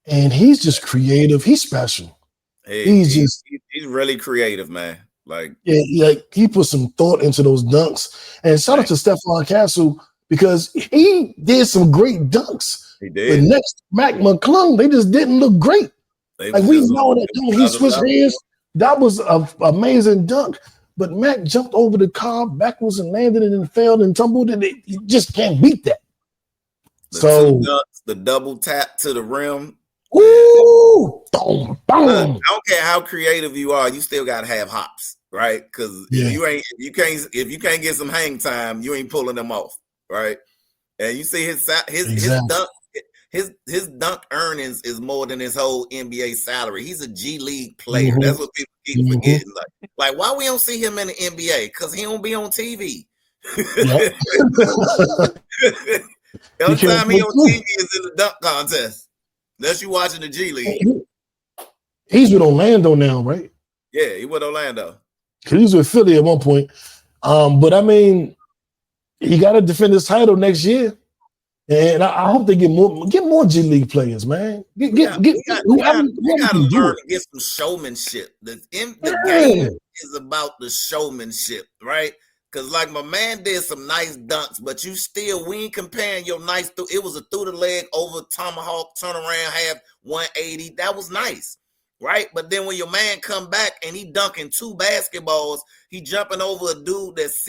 and he's just creative. He's special. He's really creative, man. Like he put some thought into those dunks. And shout out to Stephon Castle because he did some great dunks. He did. But next, Mac McClung, they just didn't look great. Like we know that he switched hands. That was an amazing dunk. But Mac jumped over the car backwards and landed and failed and tumbled, and you just can't beat that. The double tap to the rim. Ooh, boom, boom. I don't care how creative you are, you still gotta have hops, right? Because if you can't get some hang time, you ain't pulling them off, right? And you see his dunk. His dunk earnings is more than his whole NBA salary. He's a G League player. Mm-hmm. That's what people keep forgetting. Like why we don't see him in the NBA? Because he don't be on TV. The only time he on TV is in the dunk contest. Unless you watching the G League. He's with Orlando now, right? Yeah, he with Orlando. He was with Philly at one point. But I mean, he got to defend his title next year. And I hope they get more G League players, man. We gotta learn to get some showmanship. The game is about the showmanship, right? Because like my man did some nice dunks, but we ain't comparing your nice it was a through the leg over tomahawk, turn around, half 180. That was nice, right? But then when your man come back and he dunking 2 basketballs, he jumping over a dude that's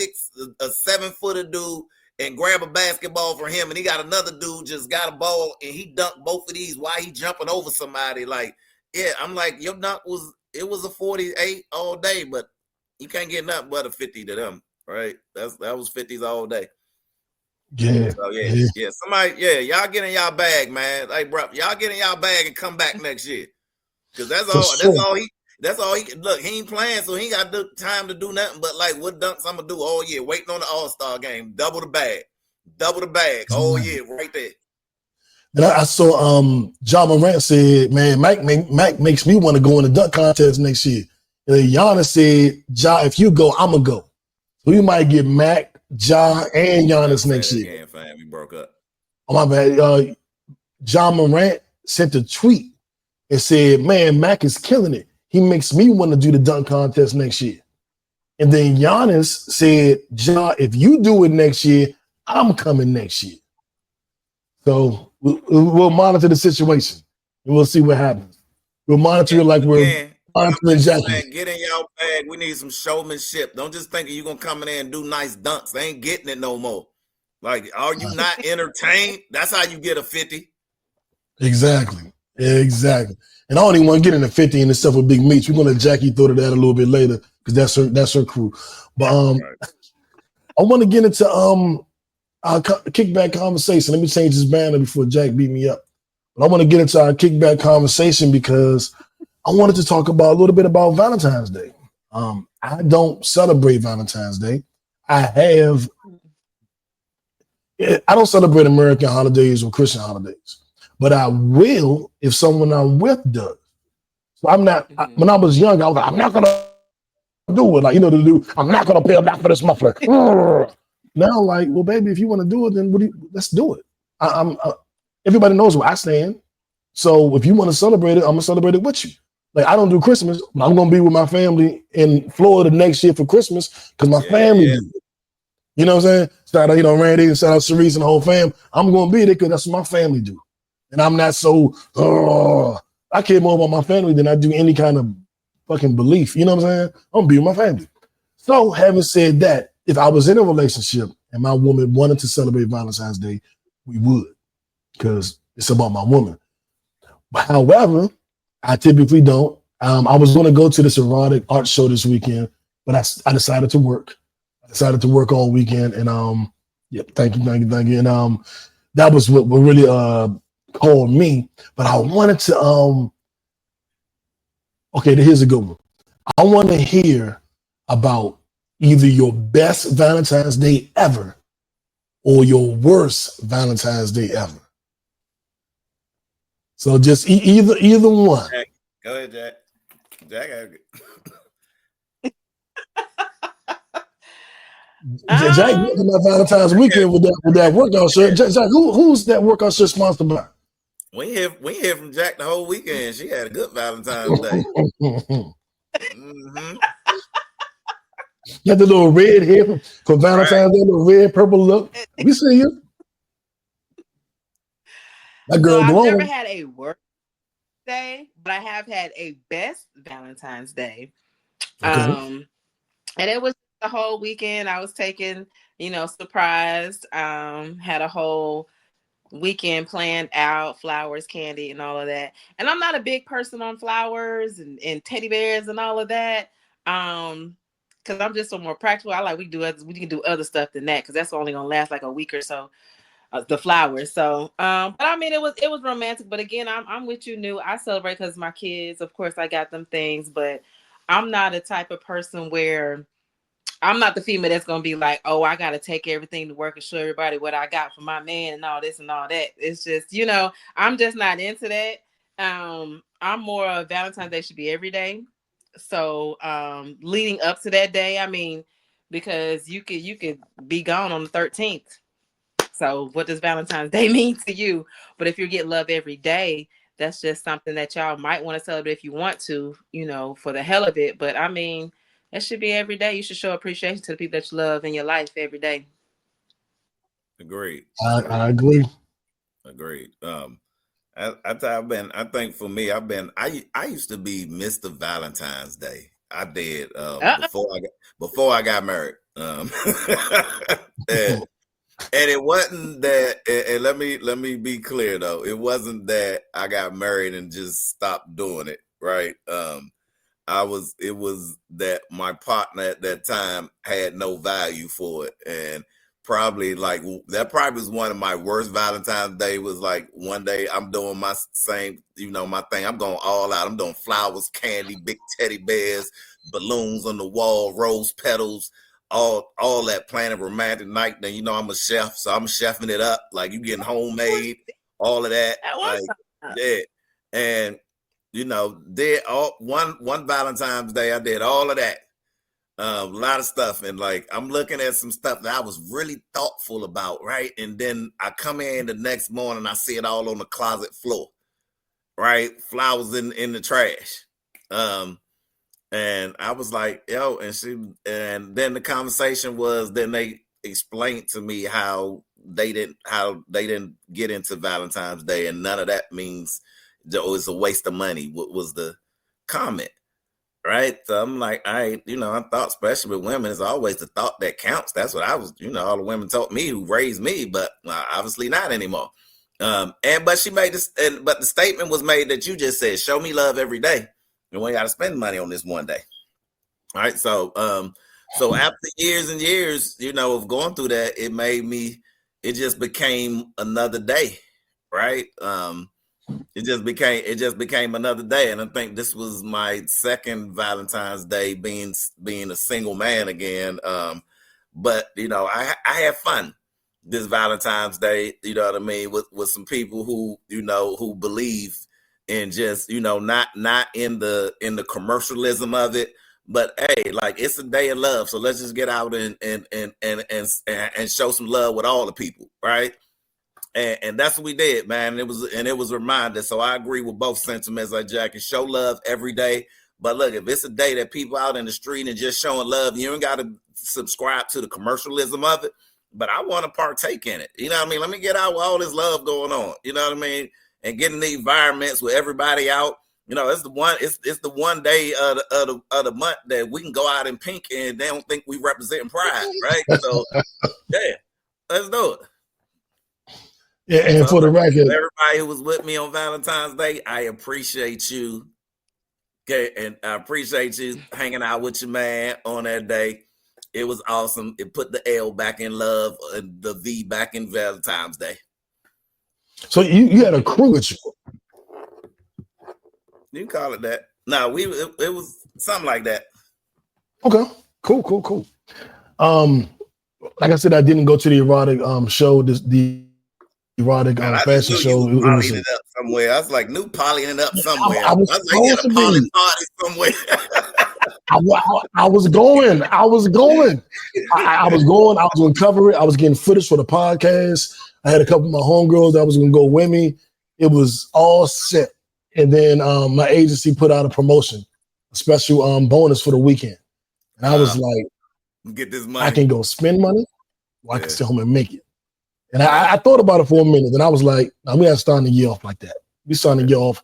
a 7-footer dude, and grab a basketball for him, and he got another dude just got a ball, and he dunked both of these while he jumping over somebody. Like, yeah, I'm like, your dunk was a 48 all day, but you can't get nothing but a 50 to them, right? That was 50s all day. Yeah. So somebody, y'all get in y'all bag, man. Like, bro, y'all get in y'all bag and come back next year, because that's all he. Look, he ain't playing, so he ain't got time to do nothing but like what dunks I'm gonna do all year, waiting on the All-Star game, double the bag all year, right there. And I saw John Morant said, man, Mac makes me want to go in the dunk contest next year. And then Giannis said, Ja, if you go, I'm gonna go. So we might get Mac, Ja and Giannis next year. Again, fam, you broke up. Oh, my bad. John Morant sent a tweet and said, man, Mac is killing it. He makes me want to do the dunk contest next year. And then Giannis said, Ja, if you do it next year, I'm coming next year. So we'll monitor the situation and we'll see what happens. We'll monitor it like we're monitoring Jackie. Get in y'all bag. We need some showmanship. Don't just think you're going to come in there and do nice dunks. They ain't getting it no more. Like, are you not entertained? That's how you get a 50. Exactly. And I don't even want to get into 50 and the stuff with Big Meats. We're going to let Jackie throw to that a little bit later because that's her crew. But I want to get into our kickback conversation. Let me change this banner before Jack beat me up. But I want to get into our kickback conversation because I wanted to talk about a little bit about Valentine's Day. I don't celebrate Valentine's Day. I don't celebrate American holidays or Christian holidays, but I will if someone I'm with does. So I'm not. When I was young, I was like, I'm not gonna do it. Like, I'm not gonna pay back for this muffler. Now, like, well, baby, if you want to do it, then let's do it. Everybody knows where I stand. So if you want to celebrate it, I'm gonna celebrate it with you. Like, I don't do Christmas, but I'm gonna be with my family in Florida next year for Christmas because my family do it. You know what I'm saying? Shout out, Randy, and shout out Cerise and the whole fam. I'm gonna be there because that's what my family do. And I'm not so I care more about my family than I do any kind of fucking belief. You know what I'm saying? I'm gonna be with my family. So having said that, if I was in a relationship and my woman wanted to celebrate Valentine's Day, we would, because it's about my woman. However, I typically don't. I was going to go to this erotic art show this weekend, but I decided to work. I decided to work all weekend, and thank you. And that was what really called me. But I wanted to. Okay, here's a good one. I want to hear about either your best Valentine's Day ever or your worst Valentine's Day ever. So just either one. Jack, go ahead, Jack. Jack. Jack went to my Valentine's weekend with that workout shirt. Jack, who's that workout shirt sponsored by? We hear from Jack the whole weekend. She had a good Valentine's Day. Mm-hmm. Got the little red hair for Valentine's Day, little red, purple look. We see you. That girl glowing. I've never had a worst day, but I have had a best Valentine's Day. Okay. And it was the whole weekend. I was taken, surprised. Had a whole weekend planned out, flowers, candy, and all of that. And I'm not a big person on flowers and teddy bears and all of that. Because I'm just so more practical. I like we can do other stuff than that because that's only gonna last like a week or so. The flowers. So, but I mean, it was romantic. But again, I'm with you, New. I celebrate because my kids, of course, I got them things. But I'm not a type of person where I'm not the female that's gonna be like, oh, I gotta take everything to work and show everybody what I got for my man and all this and all that. It's just, I'm just not into that. I'm more of Valentine's Day should be every day. So leading up to that day, I mean, because you could be gone on the 13th. So what does Valentine's Day mean to you? But if you're getting love every day, that's just something that y'all might want to celebrate if you want to, for the hell of it. But I mean, it should be every day. You should show appreciation to the people that you love in your life every day. Agreed. I agree. Agreed. I think for me, I used to be Mr. Valentine's Day. I did before I got married. And it wasn't that, and let me be clear though, it wasn't that I got married and just stopped doing it, right? It was that my partner at that time had no value for it, and that probably was one of my worst Valentine's Day. Was like one day I'm doing my same, my thing. I'm going all out. I'm doing flowers, candy, big teddy bears, balloons on the wall, rose petals. All that planning romantic night. Then I'm a chef, so I'm chefing it up. Like you getting homemade, all of that. And did one Valentine's Day, I did all of that. A lot of stuff, and like I'm looking at some stuff that I was really thoughtful about, right? And then I come in the next morning, I see it all on the closet floor, right? Flowers in the trash. And I was like, yo, and then the conversation was, then they explained to me how they didn't get into Valentine's Day, and none of that means it's a waste of money. What was the comment? Right. So I'm like, I thought, especially with women, it's always the thought that counts. That's what I was, all the women taught me who raised me, but obviously not anymore. But she made this, but the statement was made that you just said, show me love every day. And we got to spend money on this one day. All right. So after years and years, of going through that, it just became another day. Right. It just became another day. And I think this was my second Valentine's Day being a single man again. But I had fun this Valentine's Day, you know what I mean, with some people who believe in just, not in the commercialism of it, but hey, like it's a day of love. So let's just get out and show some love with all the people, right? And that's what we did, man. It was reminded. So I agree with both sentiments, like Jack, and show love every day. But look, if it's a day that people out in the street and just showing love, you ain't got to subscribe to the commercialism of it. But I want to partake in it. You know what I mean? Let me get out with all this love going on. You know what I mean? And get in the environments with everybody out. It's the one day of the month that we can go out in pink and they don't think we represent pride, right? So yeah, let's do it. Yeah, and so for the record, everybody who was with me on Valentine's Day, I appreciate you. Okay, and I appreciate you hanging out with your man on that day. It was awesome. It put the L back in love and the V back in Valentine's Day. So you had a crew with you. You can call it that. No, it was something like that. Okay, cool. Like I said, I didn't go to the erotic show. The erotic fashion show. It was it up somewhere. I was like, new polying it up somewhere. I was like, a poly party somewhere. I was going. I was going to cover it. I was getting footage for the podcast. I had a couple of my homegirls that was going to go with me. It was all set. And then my agency put out a promotion, a special bonus for the weekend. And I was like, get this money. I can go spend money or I can stay home and make it. And I thought about it for a minute. And I was like, we got to start the year off like that. We starting the year off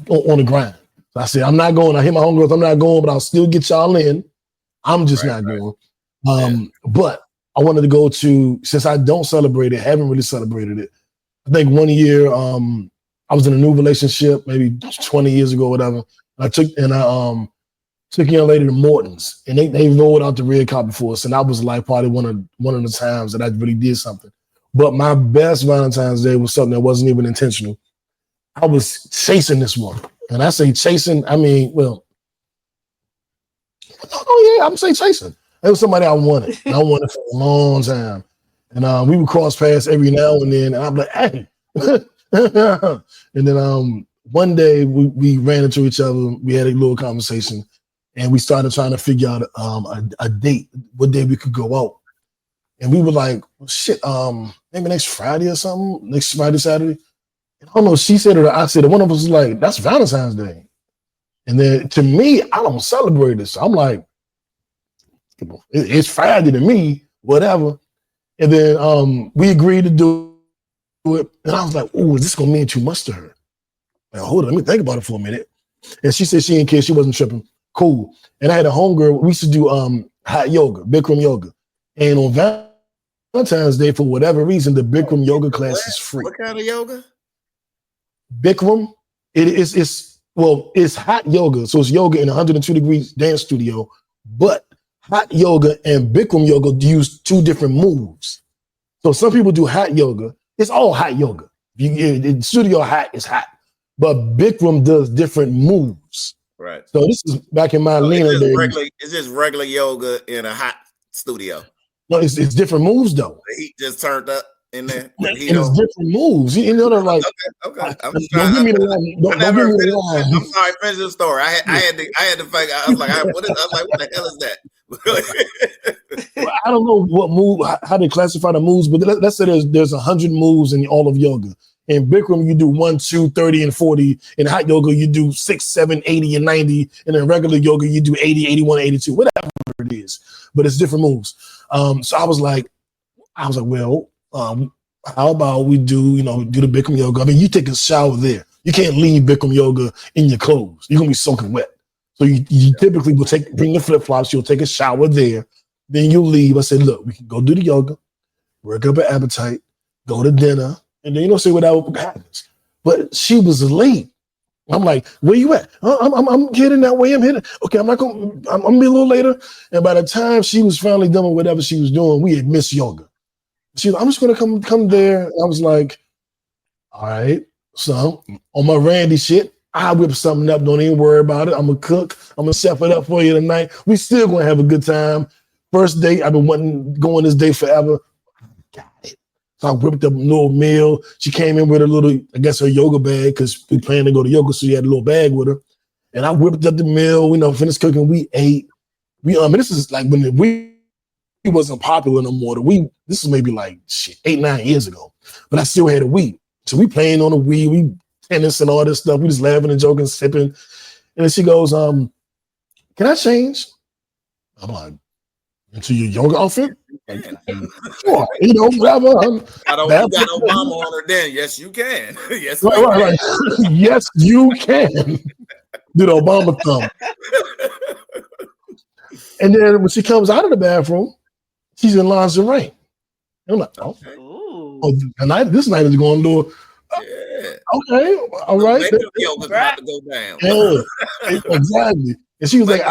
on the grind. So I said, I'm not going. I hit my homegirls, I'm not going, but I'll still get y'all in. I'm just not going. But I wanted to go to, since I don't celebrate it, haven't really celebrated it. I think one year I was in a new relationship, maybe 20 years ago, whatever. I took a young lady to Morton's, and they rolled out the red carpet for us, and that was like probably one of the times that I really did something. But my best Valentine's Day was something that wasn't even intentional. I was chasing this woman. And I say chasing, I mean, well, I'm saying chasing. It was somebody I wanted. And I wanted for a long time. And we would cross paths every now and then. And I'm like, hey. And then one day we ran into each other. We had a little conversation. And we started trying to figure out a date, what day we could go out. And we were like, shit, maybe next Friday or something, next Friday, Saturday. I don't know. She said it, or I said it. One of us was like, that's Valentine's Day. And then to me, I don't celebrate this. So I'm like, it's Friday to me, whatever. And then we agreed to do it. And I was like, oh, is this going to mean too much to her? Now, hold on, let me think about it for a minute. And she said she didn't care. She wasn't tripping. Cool. And I had a homegirl. We used to do hot yoga, Bikram yoga. And on Valentine's Day, for whatever reason, the Bikram yoga class is free. What kind of yoga? Bikram, it's hot yoga. So it's yoga in 102 degrees dance studio, but hot yoga and Bikram yoga use two different moves. So some people do hot yoga. It's all hot yoga. In studio hot is hot, but Bikram does different moves. Right. So this is back in my Lena days. It's just regular yoga in a hot studio. No, it's different moves though. The heat just turned up in there. And it's different moves. You know, they're like, okay. Don't give me the line. Don't give me the line. I'm sorry, finish the story. I had to figure. I was like, what the hell is that? Well, I don't know what move, how they classify the moves, but let's say there's 100 moves in all of yoga. In Bikram, you do 1, 2, 30, and 40. In hot yoga, you do 6, 7, 80, and 90. And in regular yoga, you do 80, 81, 82, whatever it is. But it's different moves. So I was like, well, how about we do the Bikram yoga? I mean, you take a shower there. You can't leave Bikram yoga in your clothes. You're gonna be soaking wet. So you typically will bring the flip-flops. You'll take a shower there. Then you leave. I said, look, we can go do the yoga, work up an appetite, go to dinner, and then see what happens. But she was late. I'm like, where you at? I'm heading that way. I'm heading. Okay, I'm be a little later. And by the time she was finally done with whatever she was doing, we had missed yoga. She was, I'm just gonna come there. I was like, all right. So on my Randy shit, I whip something up. Don't even worry about it. I'm gonna cook. I'm gonna chef it up for you tonight. We still gonna have a good time. First date, I've been wanting going this day forever. Got it. So I whipped up a little meal. She came in with a little, I guess, her yoga bag because we planned to go to yoga, so she had a little bag with her. And I whipped up the meal. Finished cooking. We ate. This is like when we wasn't popular no more. This is maybe like 8, 9 years ago. But I still had a Wii. So we playing on the Wii. We tennis and all this stuff. We just laughing and joking, sipping. And then she goes, can I change? I'm like, into your yoga outfit? Sure, whatever. I don't got Obama on her then. Yes, you can. Yes, right. Yes, you can. Do the Obama thumb. And then when she comes out of the bathroom, she's in lingerie. I'm like, this night is going to okay, all right. Yoga's about to go down. Yeah, exactly. And she was like,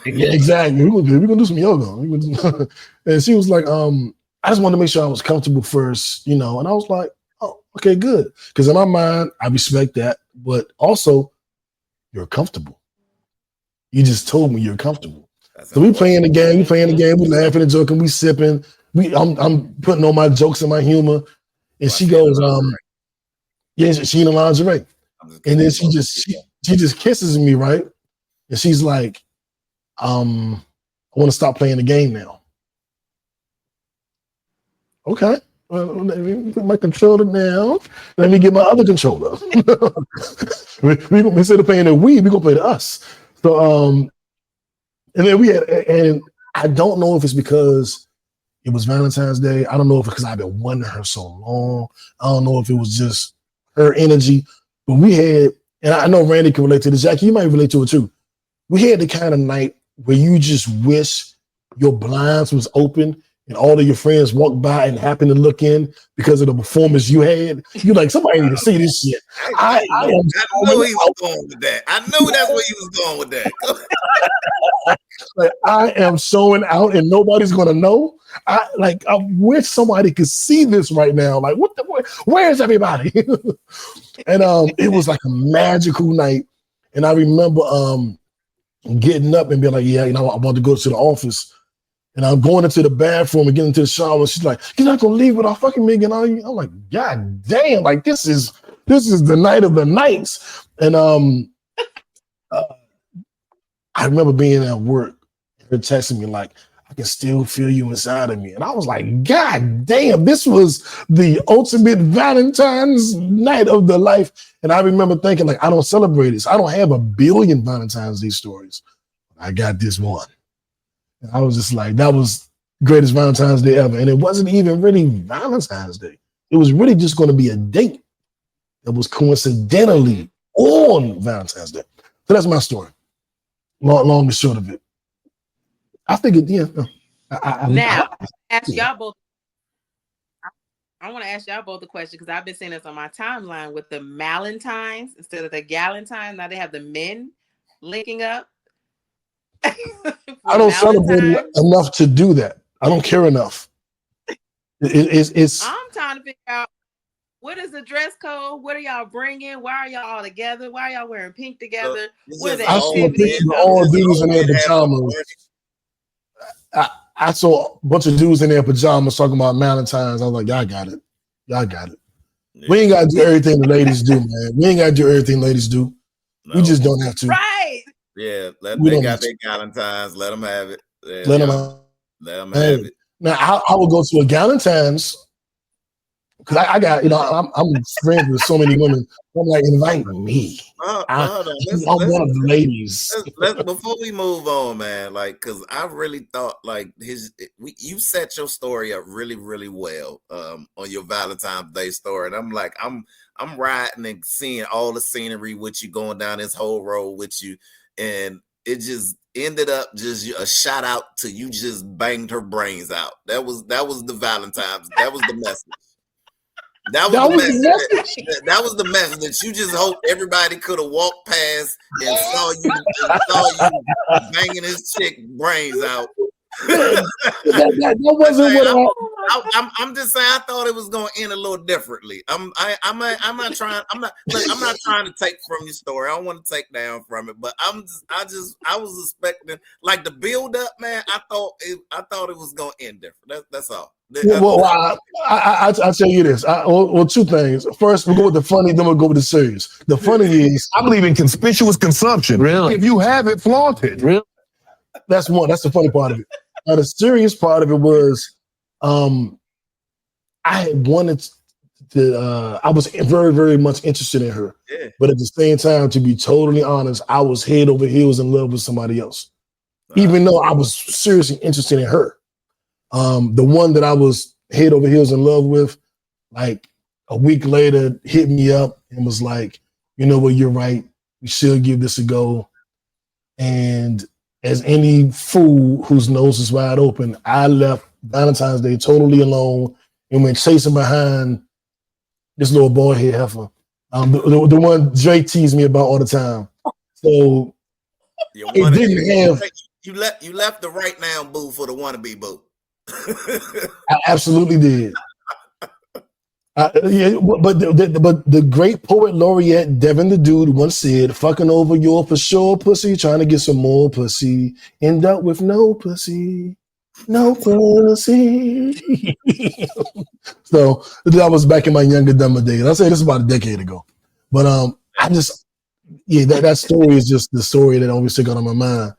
yeah, exactly. We're gonna do some yoga. And she was like, I just wanted to make sure I was comfortable first, And I was like, oh, okay, good. Because in my mind, I respect that, but also, you're comfortable. You just told me you're comfortable. So we playing the game, we laughing and joking, we sipping. I'm putting on my jokes and my humor, and she goes, she in the lingerie, and then she just kisses me, right? And she's like, I want to stop playing the game now. Okay. Well, let me put my controller down. Let me get my other controller. Instead of playing the Wii, we're gonna play the us. So and then and I don't know if it's because it was Valentine's Day. I don't know if it's because I've been wanting her so long. I don't know if it was just her energy. But we had, and I know Randy can relate to this. Jackie, you might relate to it too. We had the kind of night where you just wish your blinds was open and all of your friends walked by and happened to look in because of the performance you had. You're like, somebody need to see this shit. I knew he was going with that. I knew that's where he was going with that. Like, I am showing out and nobody's gonna know. I wish somebody could see this right now. Like, where's everybody? And it was like a magical night. And I remember getting up and being like, I want to go to the office. And I'm going into the bathroom and getting into the shower. And she's like, you're not gonna leave without fucking me again, are you? I'm like, God damn, like this is the night of the nights. And I remember being at work, her texting me like, I can still feel you inside of me. And I was like, God damn, this was the ultimate Valentine's night of the life. And I remember thinking, like, I don't celebrate this. I don't have a billion Valentine's Day stories. I got this one. And I was just like, that was greatest Valentine's Day ever. And it wasn't even really Valentine's Day. It was really just going to be a date that was coincidentally on Valentine's Day. So that's my story. Long and short of it. I think now, ask y'all both. I want to ask y'all both the question because I've been seeing this on my timeline with the Valentines instead of the Galentines. Now they have the men linking up. I don't celebrate enough to do that. I don't care enough. It's. I'm trying to figure out what is the dress code. What are y'all bringing? Why are y'all all together? Why are y'all wearing pink together? What are the activities? All dudes in their pajamas. I saw a bunch of dudes in their pajamas talking about Valentines. I was like, y'all got it. Y'all got it. Yeah. We ain't got to do everything the ladies do, man. We ain't got to do everything ladies do. No. We just don't have to. Right. Yeah, We they don't got need their Valentines. Let them have it. Yeah, let them let them have have it. it. Now I would go to a Valentine's because I got I'm friends with so many women. I'm like, invite me. I'm one of the ladies. Before we move on, man, like, because I really thought like you set your story up really, really well on your Valentine's Day story, and I'm like, I'm riding and seeing all the scenery with you, going down this whole road with you, and it just ended up just a shout out to you just banged her brains out. That was the Valentine's. That was the message. That was the message. That was the message that you just hope everybody could have walked past and saw you banging his chick brains out. that wasn't what I'm just saying. I thought it was going to end a little differently. I'm not trying to take from your story. I don't want to take down from it, but I was expecting like the build up, man. I thought it was going to end different. That's all. Well, I'll tell you this. Two things. First, we'll go with the funny, then we'll go with the serious. The funny is, I believe in conspicuous consumption. Really? If you have it, flaunt it. Really? That's one. That's the funny part of it. Now, the serious part of it was, I had wanted to. I was very, very much interested in her, but at the same time, to be totally honest, I was head over heels in love with somebody else, even though I was seriously interested in her. The one that I was head over heels in love with, like a week later, hit me up and was like, you know what, you're right. We should give this a go. And as any fool whose nose is wide open, I left Valentine's Day totally alone and went chasing behind this little boy head heifer. The one Drake teased me about all the time. So it didn't have. You left the right now boo for the wannabe boo. I absolutely did. But the great poet laureate Devin the Dude once said, "Fucking over your for sure pussy, trying to get some more pussy, end up with no pussy, no pussy." So that was back in my younger, dumber days. I say this is about a decade ago, but that story is just the story that always stick out on my mind.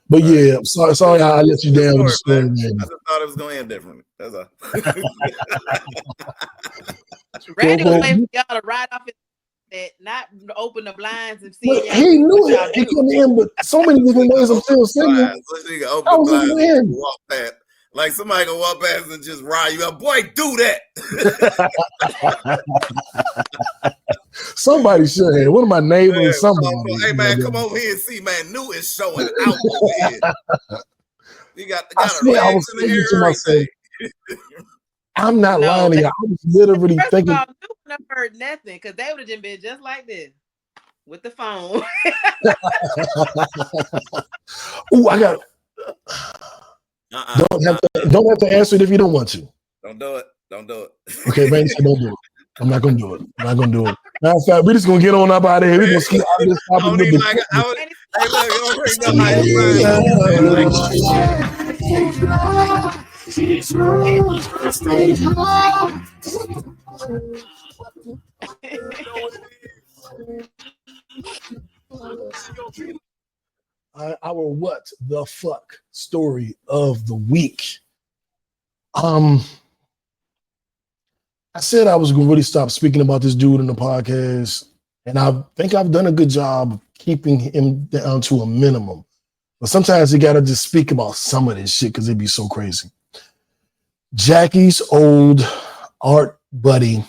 But yeah, sorry I let you down with the story, man. I just thought it was going to end differently. That's all. Randy was waiting for y'all to ride off it, not open the blinds and see. He knew it. He couldn't in, but so many different ways. I'm still single. Open the blinds and walk past. Like somebody can walk past and just ride you up. Boy, do that. Somebody should have. One of my neighbors, somebody. Hey man, come over here and see, man. New is showing out over here. You got a legs in the hair, everything. I'm not lying to you. I was literally thinking. First of all, New wouldn't have heard nothing because they would have just been just like this with the phone. Ooh, I got. Don't have to answer it if you don't want to. Don't do it. Don't do it. Okay, man, so don't do it. I'm not gonna do it. I'm not gonna do it. Matter of fact, we're just gonna get on up out of here. We're gonna skip out of this topic. Our what the fuck story of the week. I said I was going to really stop speaking about this dude in the podcast, and I think I've done a good job of keeping him down to a minimum. But sometimes you got to just speak about some of this shit because it'd be so crazy. Jackie's old art buddy,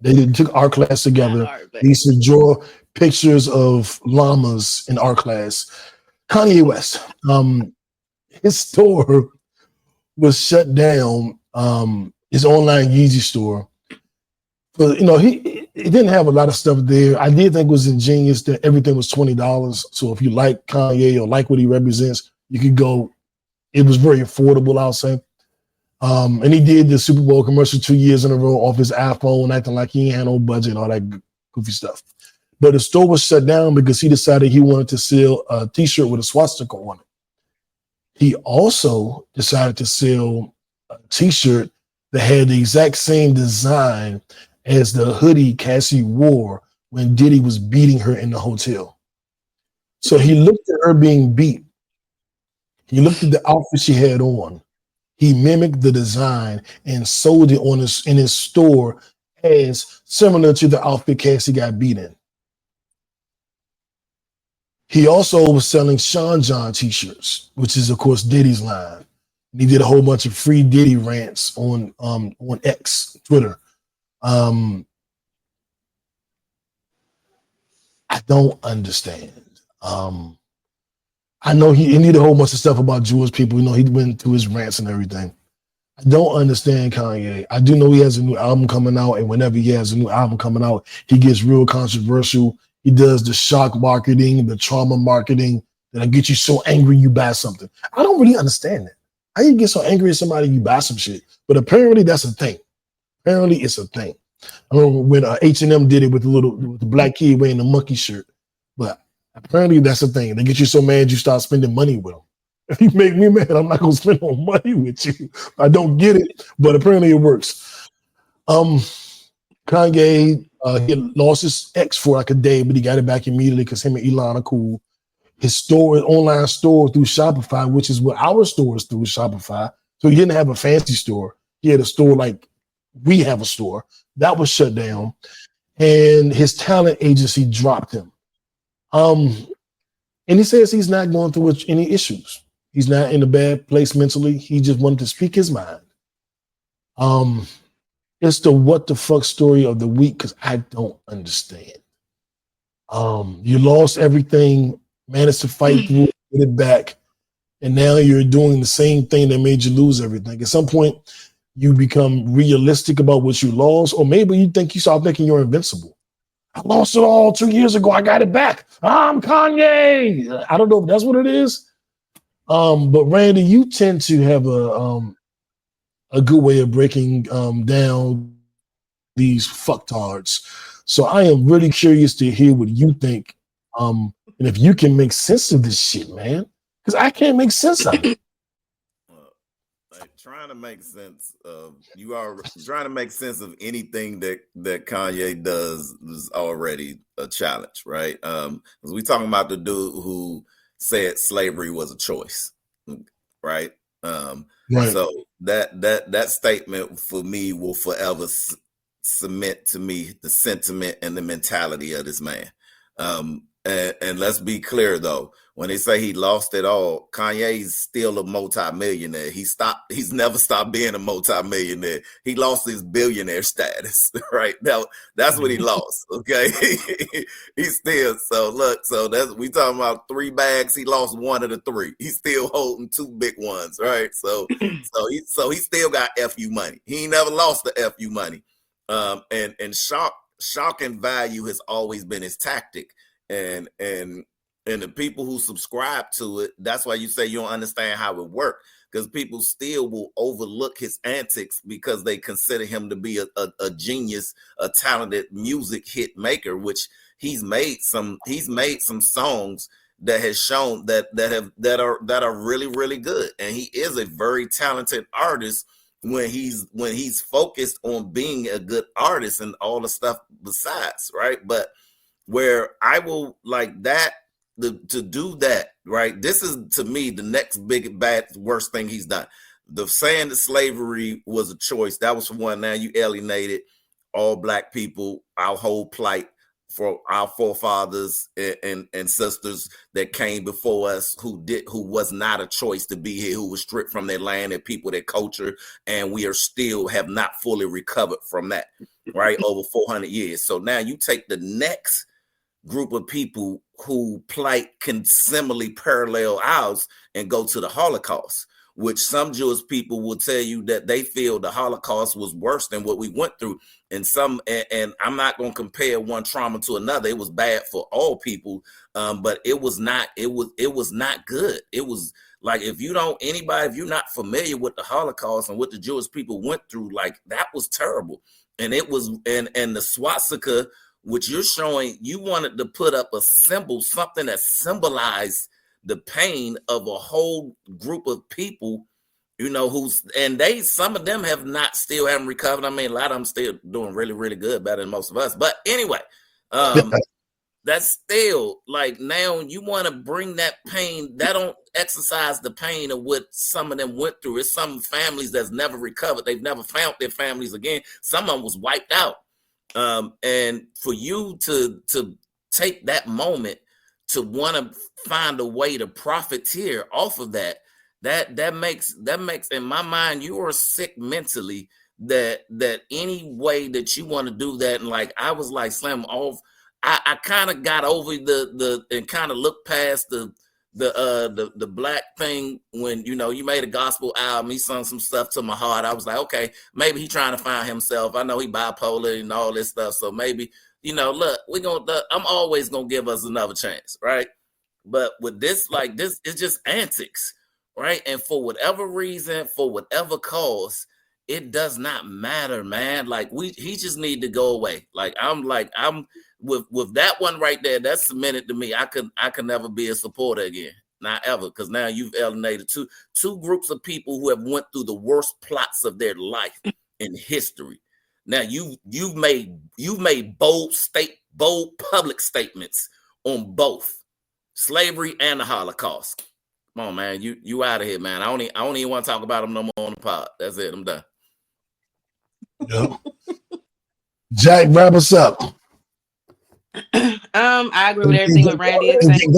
they took art class together. They used to draw pictures of llamas in art class. Kanye West, his store was shut down. His online Yeezy store, but he didn't have a lot of stuff there. I did think it was ingenious that everything was $20. So if you like Kanye or like what he represents, you could go. It was very affordable, I'll say. And he did the Super Bowl commercial 2 years in a row off his iPhone, acting like he ain't had no budget and all that goofy stuff. But the store was shut down because he decided he wanted to sell a T-shirt with a swastika on it. He also decided to sell a T-shirt that had the exact same design as the hoodie Cassie wore when Diddy was beating her in the hotel. So he looked at her being beat. He looked at the outfit she had on. He mimicked the design and sold it in his store as similar to the outfit Cassie got beat in. He also was selling Sean John t-shirts, which is of course Diddy's line. And he did a whole bunch of free Diddy rants on X, Twitter. I don't understand. I know he did a whole bunch of stuff about Jewish people. He went through his rants and everything. I don't understand Kanye. I do know he has a new album coming out, and whenever he has a new album coming out, he gets real controversial. He does the shock marketing, the trauma marketing that'll get you so angry you buy something. I don't really understand that. How you get so angry at somebody you buy some shit? But apparently that's a thing. Apparently it's a thing. I remember when H&M did it with the black kid wearing the monkey shirt. But apparently that's a thing. They get you so mad you start spending money with them. If you make me mad, I'm not gonna spend no money with you. I don't get it, but apparently it works. Kanye he lost his ex for like a day, but he got it back immediately because him and Elon are cool. His online store through Shopify, which is what our store is through Shopify. So he didn't have a fancy store. He had a store like we have a store. That was shut down. And his talent agency dropped him. And he says he's not going through any issues. He's not in a bad place mentally. He just wanted to speak his mind. It's the what the fuck story of the week because I don't understand. You lost everything, managed to fight through it, get it back, and now you're doing the same thing that made you lose everything. At some point, you become realistic about what you lost, or maybe you start thinking you're invincible. I lost it all 2 years ago. I got it back. I'm Kanye. I don't know if that's what it is. But Randy, you tend to have a good way of breaking down these fucktards. So I am really curious to hear what you think. And if you can make sense of this shit, man. Because I can't make sense of it. Trying to make sense of trying to make sense of anything that Kanye does is already a challenge, right? Because we talking about the dude who said slavery was a choice, right? Right. So that statement for me will forever cement to me the sentiment and the mentality of this man. And let's be clear though, when they say he lost it all, Kanye's still a multi-millionaire. He's never stopped being a multi-millionaire. He lost his billionaire status, right? Now that's what he lost. Okay. He's still, we talking about 3 bags. He lost 1 of the 3. He's still holding 2 big ones, right? So he still got FU money. He ain't never lost the FU money. And shock and value has always been his tactic. And the people who subscribe to it, that's why you say you don't understand how it works, because people still will overlook his antics because they consider him to be a genius, a talented music hit maker, which he's made some songs that has shown that are really, really good. And he is a very talented artist when he's focused on being a good artist and all the stuff besides, right? But where I will like that to do that, right? This is to me the next big bad worst thing he's done. The saying that slavery was a choice, that was for one. Now you alienated all black people, our whole plight for our forefathers and sisters that came before us who was not a choice to be here, who was stripped from their land and people, their culture, and we have not fully recovered from that, right? Over 400 years. So now you take the next group of people who plight can similarly parallel ours and go to the Holocaust, which some Jewish people will tell you that they feel the Holocaust was worse than what we went through. And I'm not going to compare one trauma to another. It was bad for all people, but it was not good. It was like, if you're not familiar with the Holocaust and what the Jewish people went through, like that was terrible. And it was, and the swastika, which you're showing, you wanted to put up a symbol, something that symbolized the pain of a whole group of people, some of them haven't recovered. I mean, a lot of them still doing really, really good, better than most of us. But anyway, that's still like now you want to bring that pain. That don't exercise the pain of what some of them went through. It's some families that's never recovered. They've never found their families again. Some of them was wiped out. And for you to take that moment to want to find a way to profiteer off of that makes in my mind you are sick mentally. That any way that you want to do that, and like I was like Slim off. I kind of got over the and kind of looked past the black thing when you made a gospel album. He sung some stuff to my heart. I was like, okay, maybe he trying to find himself. I know he bipolar and all this stuff, so maybe look, I'm always gonna give us another chance, right? But with this, like this, it's just antics, right? And for whatever reason, for whatever cause, it does not matter, man. Like he just need to go away. I'm with that one right there. That's cemented to me. I could never be a supporter again, not ever, because now you've alienated two groups of people who have went through the worst plots of their life in history. Now you've made bold public statements on both slavery and the Holocaust. Come on, man, you out of here, man. I don't even want to talk about them no more on the pod. That's it. I'm done. Yep. Jack, wrap us up. I agree with everything what Randy is saying.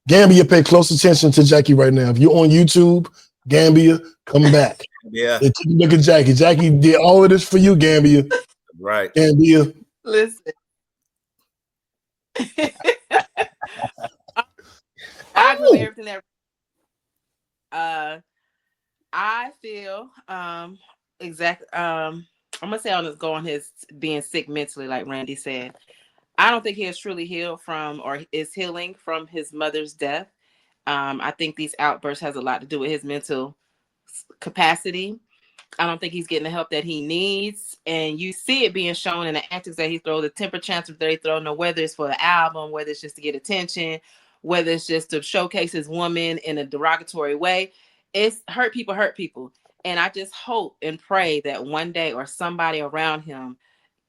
Gambia, pay close attention to Jackie right now. If you're on YouTube, Gambia, come back. Yeah. And take a look at Jackie. Jackie did all of this for you, Gambia. Right. Gambia. Listen. I agree with everything that I feel exactly I'm gonna say on his go on his being sick mentally, like Randy said. I don't think he is truly healed from or is healing from his mother's death. I think these outbursts has a lot to do with his mental capacity. I don't think he's getting the help that he needs. And you see it being shown in the antics that he throws, the temper tantrums that he throws, whether it's for the album, whether it's just to get attention, whether it's just to showcase his woman in a derogatory way. It's hurt people. And I just hope and pray that one day or somebody around him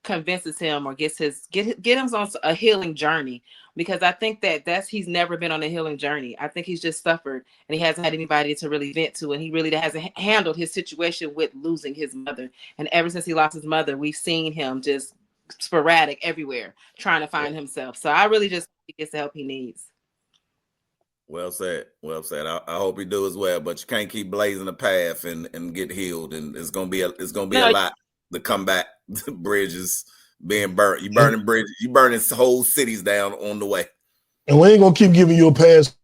convinces him or get him on a healing journey, because I think that's he's never been on a healing journey. I think he's just suffered and he hasn't had anybody to really vent to, and he really hasn't handled his situation with losing his mother. And ever since he lost his mother, we've seen him just sporadic everywhere trying to find himself. So I really just hope he gets the help he needs. Well said. I hope he do as well, but you can't keep blazing the path and get healed, and it's gonna be a lot to come back. The bridges being burnt. You burning bridges. You burning whole cities down on the way. And we ain't gonna keep giving you a pass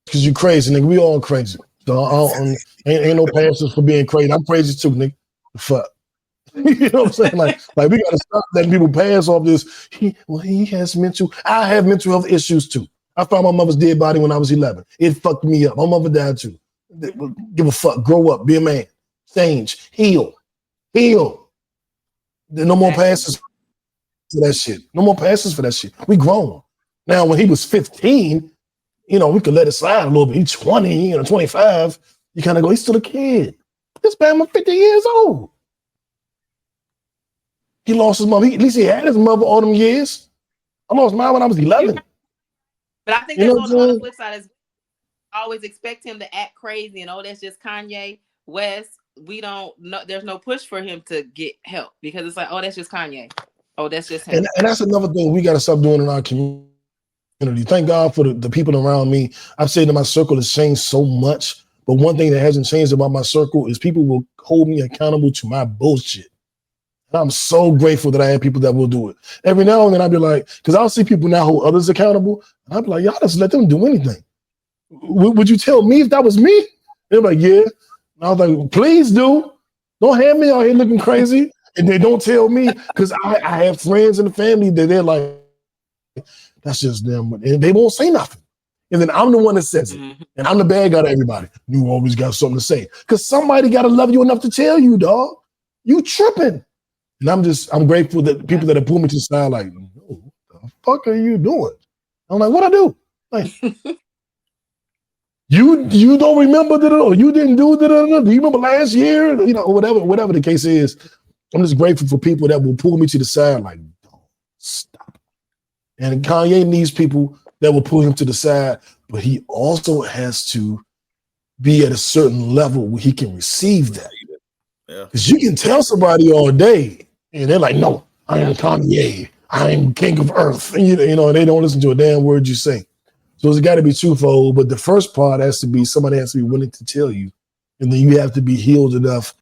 because you crazy, nigga. We all crazy. So ain't no passes for being crazy. I'm crazy too, nigga. Fuck. You know what I'm saying? Like we gotta stop letting people pass off this. He has I have mental health issues too. I found my mother's dead body when I was 11. It fucked me up. My mother died too. Give a fuck. Grow up. Be a man. Change. Heal. There no more passes for that shit. No more passes for that shit. We grown. Now, when he was 15, we could let it slide a little bit. He's 20, 25. You kind of go, he's still a kid. This man was 50 years old. He lost his mother. At least he had his mother all them years. I lost mine when I was 11. But I think that's on the flip side is always expect him to act crazy and that's just Kanye West. We don't know. There's no push for him to get help because it's like, that's just Kanye. That's just him. And that's another thing we got to stop doing in our community. Thank God for the people around me. I've said that my circle has changed so much, but one thing that hasn't changed about my circle is people will hold me accountable to my bullshit. And I'm so grateful that I have people that will do it. Every now and then I'll be like, because I'll see people now hold others accountable, and I'll be like, y'all just let them do anything. Would you tell me if that was me? They're like, yeah. And I was like, please do. Don't have me out here looking crazy. And they don't tell me, because I have friends in the family that they're like, that's just them. And they won't say nothing. And then I'm the one that says it. And I'm the bad guy to everybody. You always got something to say. Because somebody got to love you enough to tell you, dog. You tripping. And I'm grateful that people that have pulled me to the side like, what the fuck are you doing? I'm like, what I do? Like, you don't remember that, or you didn't do that, do you remember last year? Whatever the case is. I'm just grateful for people that will pull me to the side like, don't stop. And Kanye needs people that will pull him to the side, but he also has to be at a certain level where he can receive that. Because you can tell somebody all day, and they're like, no, I am Kanye. I am king of earth. And you know, they don't listen to a damn word you say. So it's got to be twofold. But the first part has to be somebody has to be willing to tell you. And then you have to be healed enough,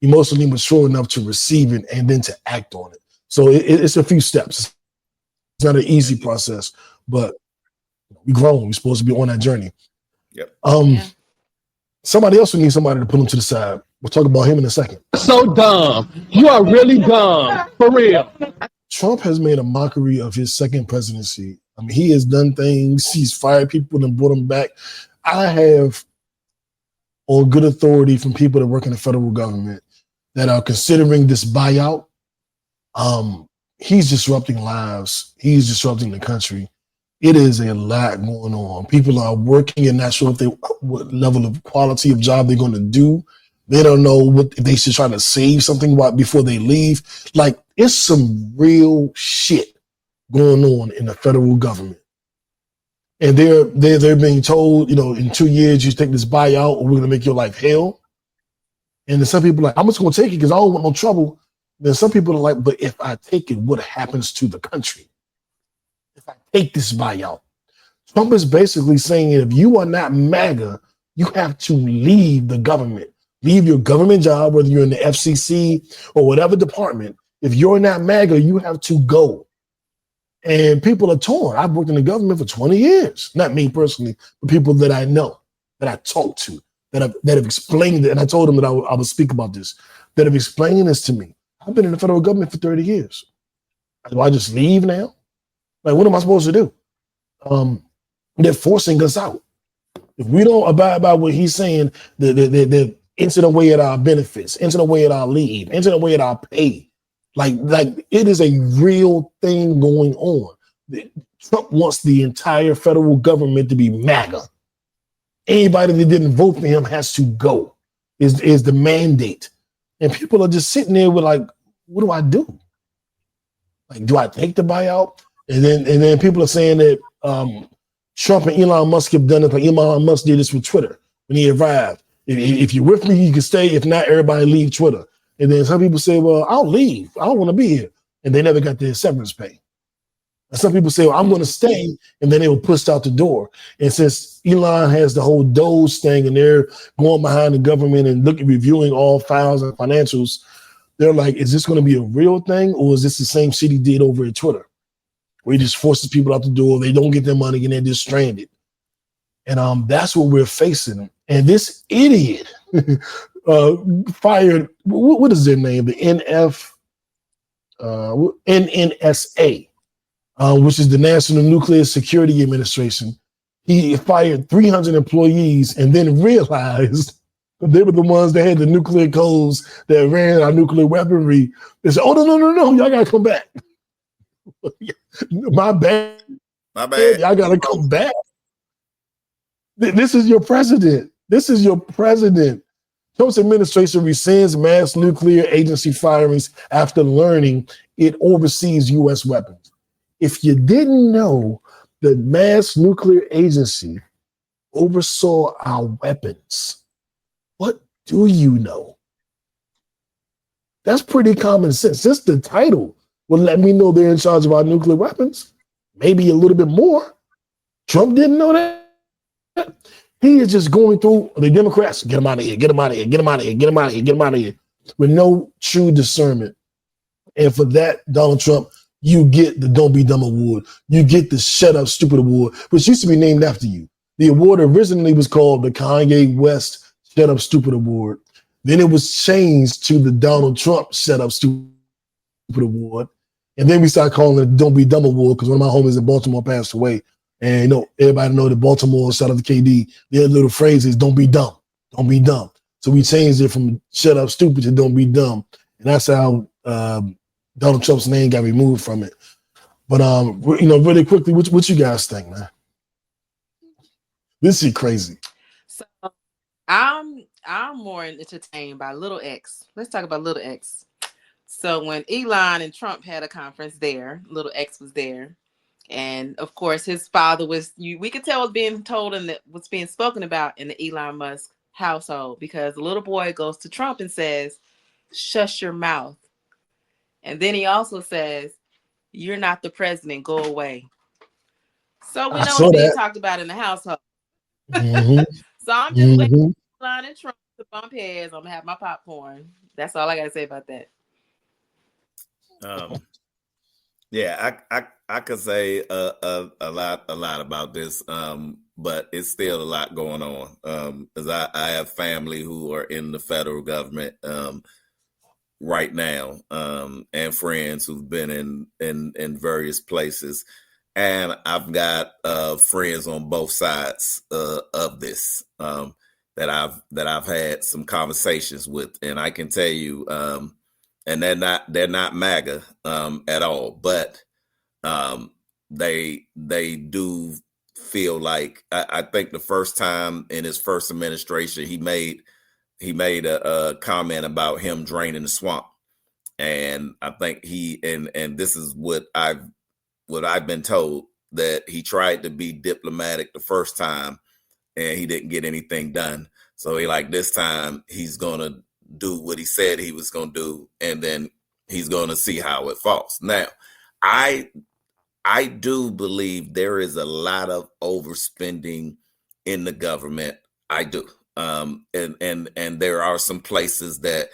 emotionally mature enough to receive it and then to act on it. So it's a few steps. It's not an easy process, but we grown. We're supposed to be on that journey. Yep. Somebody else will need somebody to put him to the side. We'll talk about him in a second. So dumb. You are really dumb. For real. Trump has made a mockery of his second presidency. I mean, he has done things. He's fired people and brought them back. I have, on good authority from people that work in the federal government that are considering this buyout, he's disrupting lives. He's disrupting the country. It is a lot going on. People are working and not sure what level of quality of job they're going to do. They don't know if they should try to save something before they leave. Like, it's some real shit going on in the federal government. And they're being told, you know, in 2 years, you take this buyout or we're going to make your life hell. And then some people are like, I'm just going to take it because I don't want no trouble. Then some people are like, but if I take it, what happens to the country? If I take this buyout? Trump is basically saying if you are not MAGA, you have to leave the government. Leave your government job, whether you're in the FCC or whatever department. If you're not MAGA, you have to go. And people are torn. I've worked in the government for 20 years. Not me personally, but people that I know, that I talk to, that have explained it. And I told them that I would speak about this, that have explained this to me. I've been in the federal government for 30 years. Do I just leave now? Like, what am I supposed to do? They're forcing us out. If we don't abide by what he's saying, they're inching away at our benefits, inching away at our leave, inching away at our pay. Like it is a real thing going on. Trump wants the entire federal government to be MAGA. Anybody that didn't vote for him has to go, is the mandate. And people are just sitting there with like, what do I do? Like, do I take the buyout? And then people are saying that Trump and Elon Musk have done it. Like Elon Musk did this with Twitter when he arrived. If you're with me, you can stay. If not, everybody leave Twitter. And then some people say, well, I'll leave. I don't want to be here. And they never got their severance pay. And some people say, well, I'm going to stay. And then they were pushed out the door. And since Elon has the whole Doge thing and they're going behind the government and reviewing all files and financials, they're like, is this going to be a real thing? Or is this the same shit he did over at Twitter? Where he just forces people out the door. They don't get their money and they're just stranded. And that's what we're facing. And this idiot fired, what is their name? The NNSA, which is the National Nuclear Security Administration. He fired 300 employees and then realized that they were the ones that had the nuclear codes that ran our nuclear weaponry. They said, oh, no, y'all got to come back. My bad. Y'all got to come back. This is your president. Trump's administration rescinds mass nuclear agency firings after learning it oversees U.S. weapons. If you didn't know, the mass nuclear agency oversaw our weapons, what do you know? That's pretty common sense. Just the title will let me know they're in charge of our nuclear weapons. Maybe a little bit more. Trump didn't know that. He is just going through the Democrats, get them out of here, get them out of here, get them out of here, get them out of here, get them out of here, with no true discernment. And for that, Donald Trump, you get the Don't Be Dumb Award. You get the Shut Up Stupid Award, which used to be named after you. The award originally was called the Kanye West Shut Up Stupid Award. Then it was changed to the Donald Trump Shut Up Stupid Award. And then we started calling it the Don't Be Dumb Award because one of my homies in Baltimore passed away. And you know, everybody know that Baltimore, shout out to KD, their little phrase is don't be dumb. Don't be dumb. So we changed it from shut up stupid to don't be dumb. And that's how Donald Trump's name got removed from it. But you know, really quickly, what you guys think, man? This is crazy. So I'm more entertained by Little X. Let's talk about Little X. So when Elon and Trump had a conference there, Little X was there. And of course, his father was, we could tell what's being told and what's being spoken about in the Elon Musk household, because the little boy goes to Trump and says, "Shush your mouth." And then he also says, "You're not the president, go away." So we know what's being talked about in the household. Mm-hmm. So I'm just waiting for Elon and Trump to bump heads. I'm gonna have my popcorn. That's all I gotta say about that. Yeah, I could say a lot about this, but it's still a lot going on. Because I have family who are in the federal government right now, and friends who've been in various places, and I've got friends on both sides of this that I've had some conversations with, and I can tell you. And they're not MAGA at all, but they do feel like I think the first time in his first administration he made a comment about him draining the swamp, and I think and this is what I've been told, that he tried to be diplomatic the first time and he didn't get anything done. So this time he's gonna do what he said he was going to do, and then he's going to see how it falls. Now, I do believe there is a lot of overspending in the government. I do. And there are some places that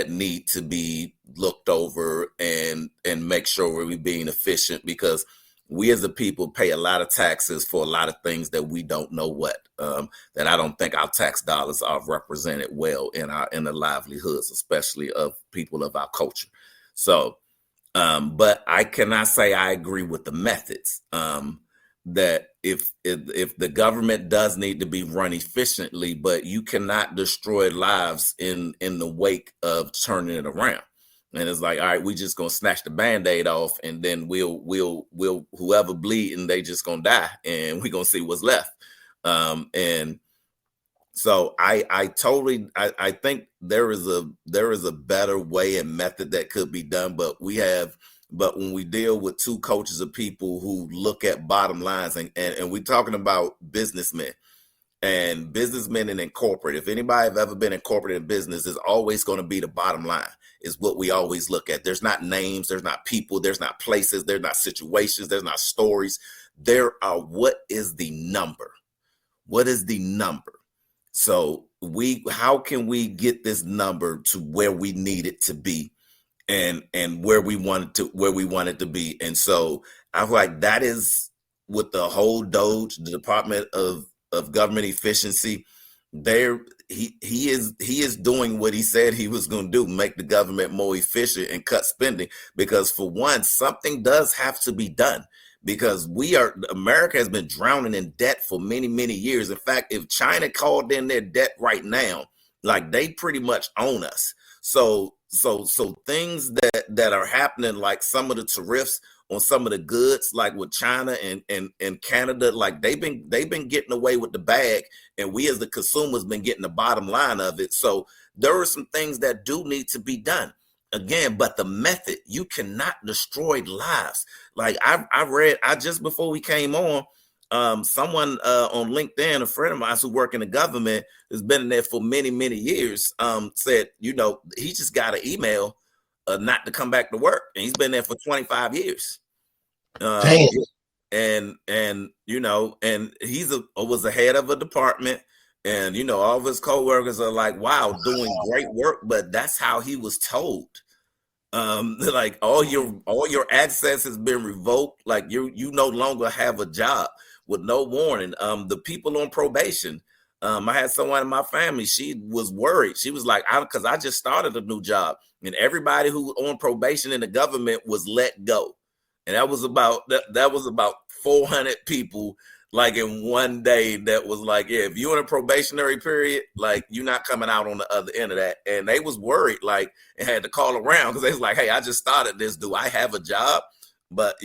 need to be looked over and make sure we're being efficient, because we as a people pay a lot of taxes for a lot of things that we don't know what, that I don't think our tax dollars are represented well in the livelihoods, especially of people of our culture. So, but I cannot say I agree with the methods, that if the government does need to be run efficiently, but you cannot destroy lives in the wake of turning it around. And it's like, all right, we just gonna snatch the Band-Aid off, and then we'll whoever bleeding, they just gonna die, and we gonna see what's left. And so I totally think there is a better way and method that could be done, but when we deal with two coaches of people who look at bottom lines, and we're talking about businessmen and in corporate. If anybody have ever been in corporate and business, it's always going to be the bottom line is what we always look at. There's not names, there's not people, there's not places, there's not situations, there's not stories. There are, what is the number? What is the number? So how can we get this number to where we need it to be, and where we want it to be? And so I feel like that is with the whole DOGE, the Department of Government Efficiency. He is doing what he said he was going to do, make the government more efficient and cut spending, because for one, something does have to be done, because America has been drowning in debt for many, many years. In fact, if China called in their debt right now, like, they pretty much own us. So things that are happening, like some of the tariffs on some of the goods, like with China and Canada, like they've been getting away with the bag, and we as the consumers been getting the bottom line of it. So there are some things that do need to be done. Again, but the method, you cannot destroy lives. Like I read just before we came on, someone on LinkedIn, a friend of mine who work in the government, has been in there for many, many years, said, he just got an email not to come back to work, and he's been there for 25 years. And he was the head of a department, and all of his coworkers are like, wow, doing great work, but that's how he was told. Like all your access has been revoked, like you no longer have a job with no warning. The people on probation, I had someone in my family, she was worried. She was like, because I just started a new job, and everybody who was on probation in the government was let go. And that was about 400 people, like in one day, that was like, yeah, if you're in a probationary period, like you're not coming out on the other end of that. And they was worried, like, and had to call around, because they was like, hey, I just started this. Do I have a job? But,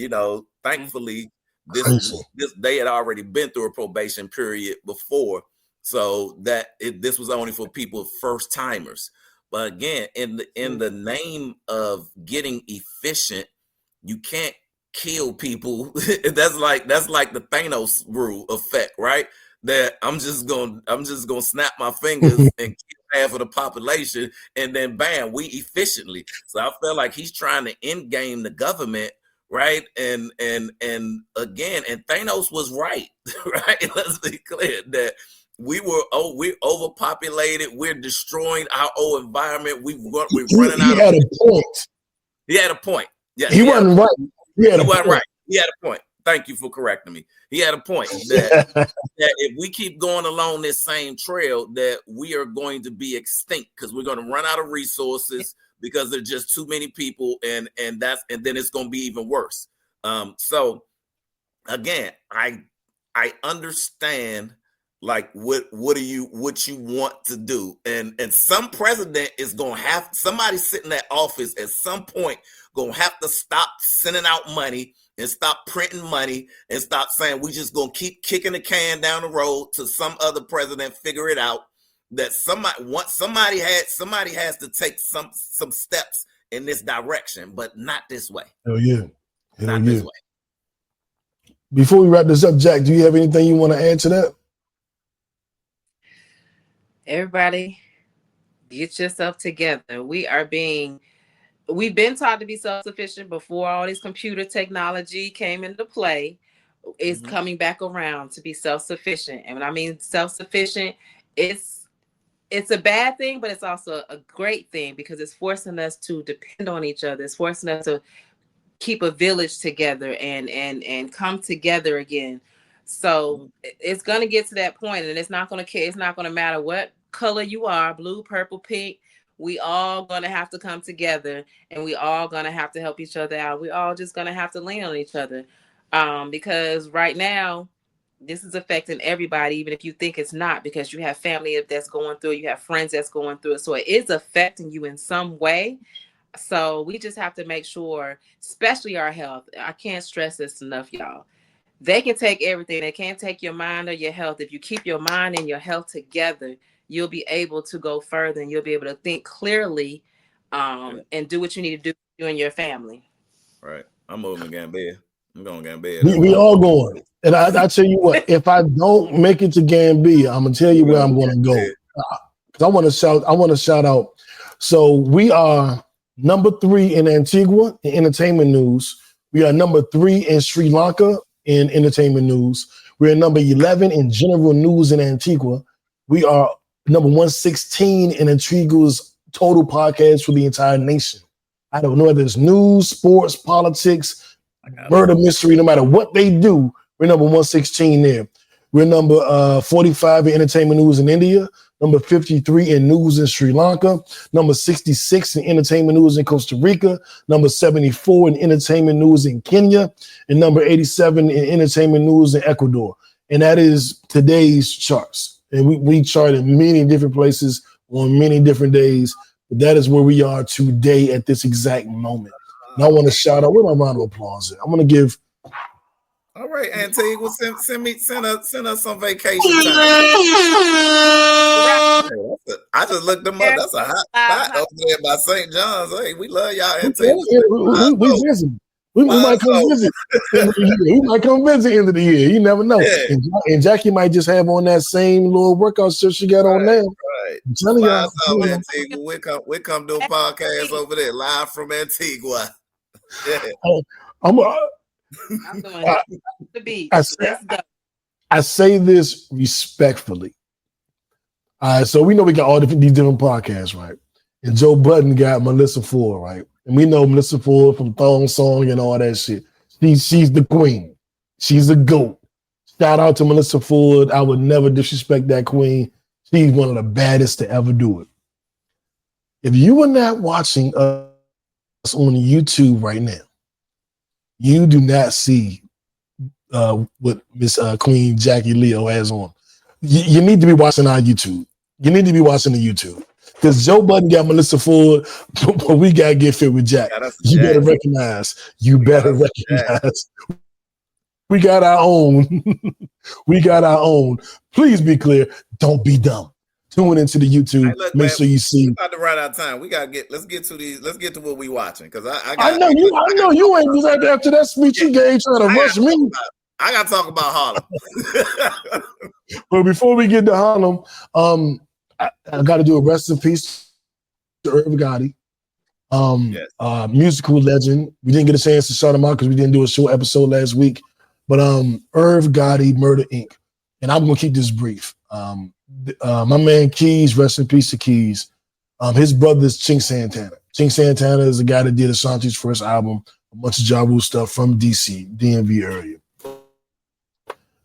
thankfully, this they had already been through a probation period before. So this was only for people, first timers. But again, in the name of getting efficient, you can't kill people. that's like the Thanos rule effect, right? That I'm just gonna snap my fingers and kill half of the population, and then bam, we efficiently. So I feel like he's trying to end game the government, right? And again, and Thanos was right, right? Let's be clear that we're overpopulated. We're destroying our old environment. We're running out. He had a point. He had a point. Yeah, he wasn't right. He wasn't right. He had a point. Thank you for correcting me. He had a point that, that if we keep going along this same trail, that we are going to be extinct because we're going to run out of resources because there's just too many people, and then it's going to be even worse. So again, I understand like what you want to do, and some president is going to have somebody sitting in that office at some point going to have to stop sending out money and stop printing money and stop saying we just going to keep kicking the can down the road to some other president figure it out. That somebody has to take some steps in this direction, but not this way. Hell yeah. Not this way. Before we wrap this up, Jack, do you have anything you want to add to that? Everybody, get yourself together. We've been taught to be self-sufficient before all this computer technology came into play. It's coming back around to be self-sufficient. And when I mean self-sufficient, it's a bad thing, but it's also a great thing because it's forcing us to depend on each other. It's forcing us to keep a village together and come together again. So it's going to get to that point, and it's not going to matter what color you are, blue, purple, pink. We all going to have to come together, and we all going to have to help each other out. We all just going to have to lean on each other, because right now this is affecting everybody, even if you think it's not, because you have family that's going through it, you have friends that's going through it. So it is affecting you in some way. So we just have to make sure, especially our health. I can't stress this enough, y'all. They can take everything. They can't take your mind or your health. If you keep your mind and your health together, you'll be able to go further, and you'll be able to think clearly, and do what you need to do, you and your family. Right. I'm moving to Gambia. I'm going to Gambia. We all going. And I tell you what, if I don't make it to Gambia, I'm gonna tell you where I'm gonna go. Because I want to shout out. So we are number 3 in Antigua in entertainment news. We are number 3 in Sri Lanka in entertainment news. We're number 11 in general news in Antigua. We are number 116 in Antigua's total podcast for the entire nation. I don't know whether it's news, sports, politics, murder mystery, no matter what they do, we're number 116 there. We're number 45 in entertainment news in India, number 53 in news in Sri Lanka, number 66 in entertainment news in Costa Rica, number 74 in entertainment news in Kenya, and number 87 in entertainment news in Ecuador. And that is today's charts. And we chart in many different places on many different days. But that is where we are today at this exact moment. And I want to shout out, where my round of applause at? I'm going to give. All right, Antigua, send us some vacation time. I just looked them up. That's a hot spot over there by St. John's. Hey, we love y'all, Antigua. We visit. We might come visit. We might come visit end of the year. You never know. Yeah. And Jackie might just have on that same little workout shirt she got on now. Right. I'm telling y'all. Antigua. We come do a podcast over there live from Antigua. Yeah. I'm going to the beach. I say this respectfully. So we know we got all these different podcasts, right? And Joe Budden got Melissa Ford, right? And we know Melissa Ford from Thong Song and all that shit. She's the queen. She's a GOAT. Shout out to Melissa Ford. I would never disrespect that queen. She's one of the baddest to ever do it. If you are not watching us on YouTube right now, you do not see what Miss Queen Jackie Leo has on. You need to be watching our YouTube. You need to be watching the YouTube. Because Joe Budden got Melissa Ford, but we got to get fit with Jack. You better recognize. You better recognize. We got our own. We got our own. Please be clear. Don't be dumb. tune into the YouTube. Hey, look, Make man, sure you see. we're about to run out of time. Let's get to what we watching because I know you ain't was out there after that speech you gave trying to rush me. I got to talk about Harlem. But before we get to Harlem, I got to do a rest in peace to Irv Gotti, musical legend. We didn't get a chance to shout him out because we didn't do a show episode last week. But Irv Gotti, Murder Inc. And I'm gonna keep this brief. My man Keys, rest in peace to Keys. His brother is Chink Santana. Chink Santana is the guy that did Ashanti's first album, a bunch of Ja Rule stuff from DC, DMV area.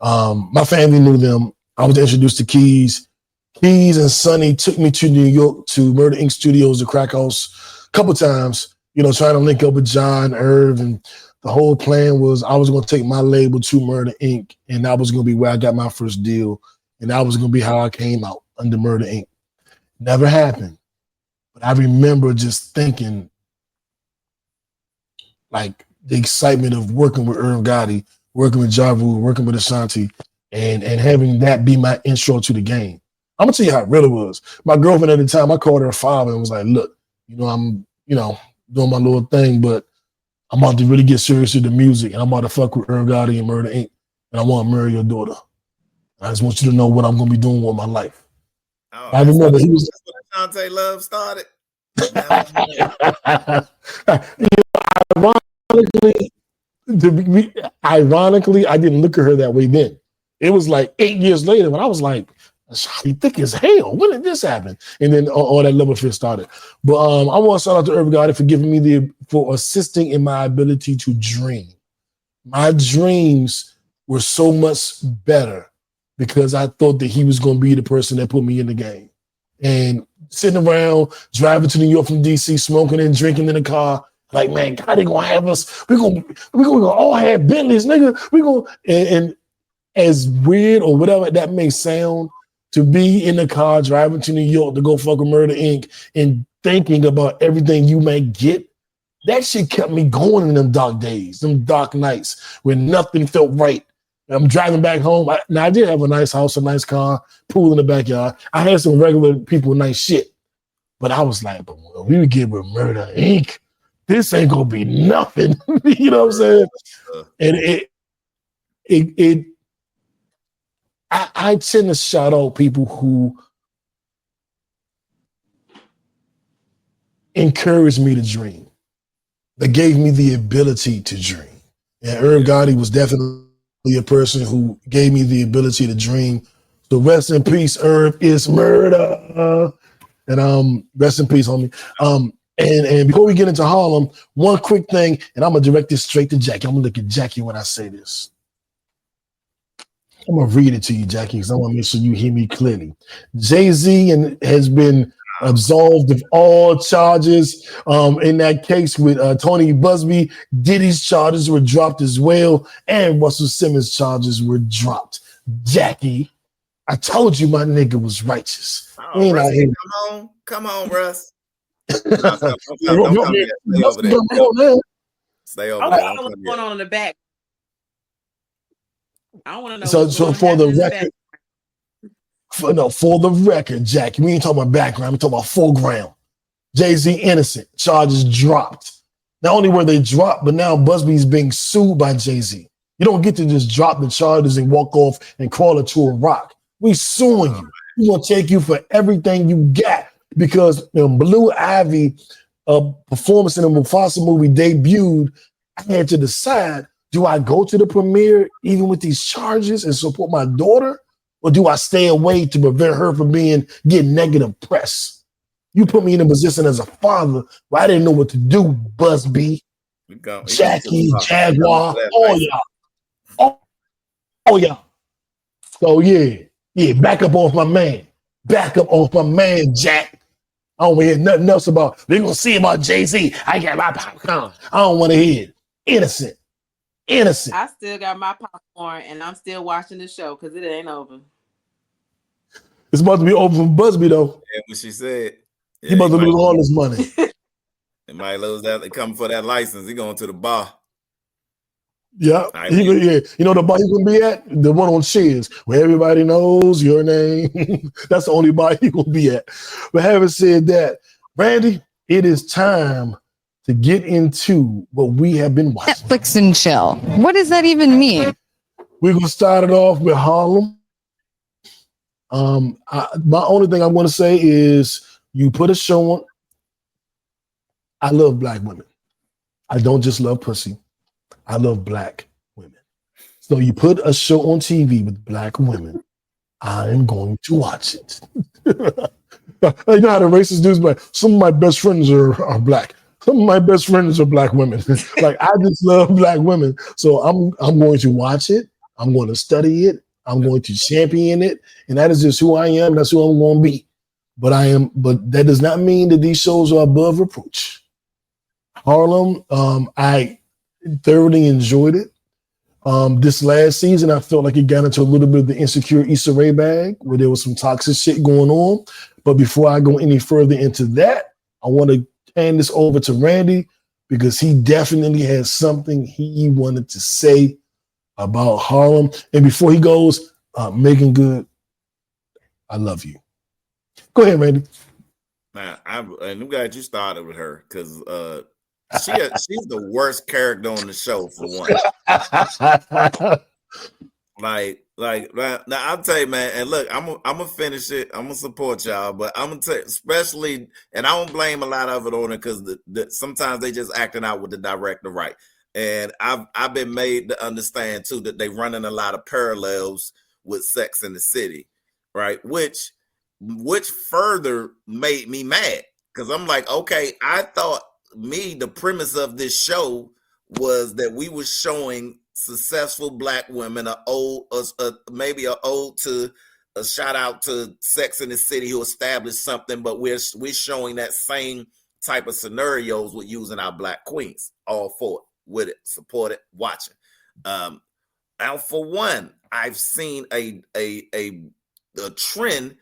My family knew them. I was introduced to Keys. Keys and Sonny took me to New York to Murder Inc. Studios, the crack house, a couple times, trying to link up with John, Irv, and the whole plan was I was going to take my label to Murder Inc. and that was going to be where I got my first deal, and that was going to be how I came out under Murder Inc. Never happened. But I remember just thinking, like, the excitement of working with Irv Gotti, working with Ja Rule, working with Ashanti, and having that be my intro to the game. I'm gonna tell you how it really was. My girlfriend at the time, I called her a father and was like, look, I'm, doing my little thing, but I'm about to really get serious with the music and I'm about to fuck with Irv Gotti and Murder Inc. And I want to marry your daughter. I just want you to know what I'm gonna be doing with my life. Oh, I remember he was Ashanti love started. Ironically, I didn't look at her that way then. It was like 8 years later when I was like, Ashanti thick as hell. When did this happen? And then all that love affair started. But I want to shout out to Irv Gotti for giving me for assisting in my ability to dream. My dreams were so much better because I thought that he was going to be the person that put me in the game. And sitting around, driving to New York from DC, smoking and drinking in the car, like, man, God, they gonna have us. We're gonna all have Bentleys, nigga. We're gonna and as weird or whatever that may sound, to be in the car driving to New York to go fuck with Murder Inc. and thinking about everything you may get, that shit kept me going in them dark days, them dark nights when nothing felt right. I'm driving back home. I did have a nice house, a nice car, pool in the backyard. I had some regular people, nice shit. But I was like, but when we would get with Murder Inc., this ain't gonna be nothing. You know what I'm saying? And I tend to shout out people who encouraged me to dream, that gave me the ability to dream. And Irv Gotti was definitely a person who gave me the ability to dream. So rest in peace, Irv is murder. And rest in peace, homie. And before we get into Harlem, one quick thing, and I'm gonna direct this straight to Jackie. I'm gonna look at Jackie when I say this. I'm gonna read it to you, Jackie, because I want to make sure you hear me clearly. Jay-Z has been absolved of all charges in that case with Tony Busby. Diddy's charges were dropped as well, and Russell Simmons' charges were dropped. Jackie, I told you my nigga was righteous. Oh, Russ, come on, Russ. Don't come here. Stay over there. Stay over there. I don't know what's going on in the back. I don't want to know. So for the record, for the record, Jackie, we ain't talking about background. We talking about foreground. Jay-Z innocent. Charges dropped. Not only were they dropped, but now Busby's being sued by Jay-Z. You don't get to just drop the charges and walk off and crawl into a rock. We suing you. We're gonna take you for everything you got because Blue Ivy performance in the Mufasa movie debuted. I had to decide: do I go to the premiere even with these charges and support my daughter, or do I stay away to prevent her from getting negative press? You put me in a position as a father where I didn't know what to do. Busby, Jackie, Jaguar, all y'all. Oh yeah. So yeah, back up off my man. Back up off my man, Jack. I don't want to hear nothing else about, they're going to see about Jay-Z. I got my popcorn. I don't want to hear it. Innocent. I still got my popcorn and I'm still watching the show because it ain't over. It's about to be over from Busby, though. Yeah, what she said. He about to lose all his money. They might lose that. They come for that license. He going to the bar. Yeah, yeah. You know the bar he gonna be at? The one on Cheers, where everybody knows your name. That's the only bar he gonna be at. But having said that, Randy, it is time to get into what we have been watching. Netflix and chill. What does that even mean? We're gonna start it off with Harlem. My only thing I'm gonna say is you put a show on. I love black women. I don't just love pussy. I love black women. So you put a show on TV with black women, I'm going to watch it. You know how the racist dudes like, some of my best friends are black. Some of my best friends are black women. Like, I just love black women. So I'm going to watch it. I'm going to study it. I'm going to champion it. And that is just who I am. That's who I'm going to be. But that does not mean that these shows are above reproach. Harlem, I thoroughly enjoyed it. This last season, I felt like it got into a little bit of the insecure Issa Rae bag where there was some toxic shit going on. But before I go any further into that, I want to hand this over to Randy because he definitely has something he wanted to say about Harlem. And before he goes, Megan Good, I love you. Go ahead, Randy. Man, I'm glad you started with her because she's the worst character on the show for one. Now I'll tell you, man. And look, I'm gonna finish it. I'm gonna support y'all, but I'm gonna tell you, especially, and I don't blame a lot of it on it because sometimes they just acting out with the director, right? And I've been made to understand too that they running a lot of parallels with Sex and the City, right? Which further made me mad because I'm like, okay, I thought the premise of this show was that we were showing successful black women, maybe a ode to a shout out to Sex and the City who established something, but we're showing that same type of scenarios with using our black queens. All for it, with it, support it, watching. Now, for one, I've seen a trend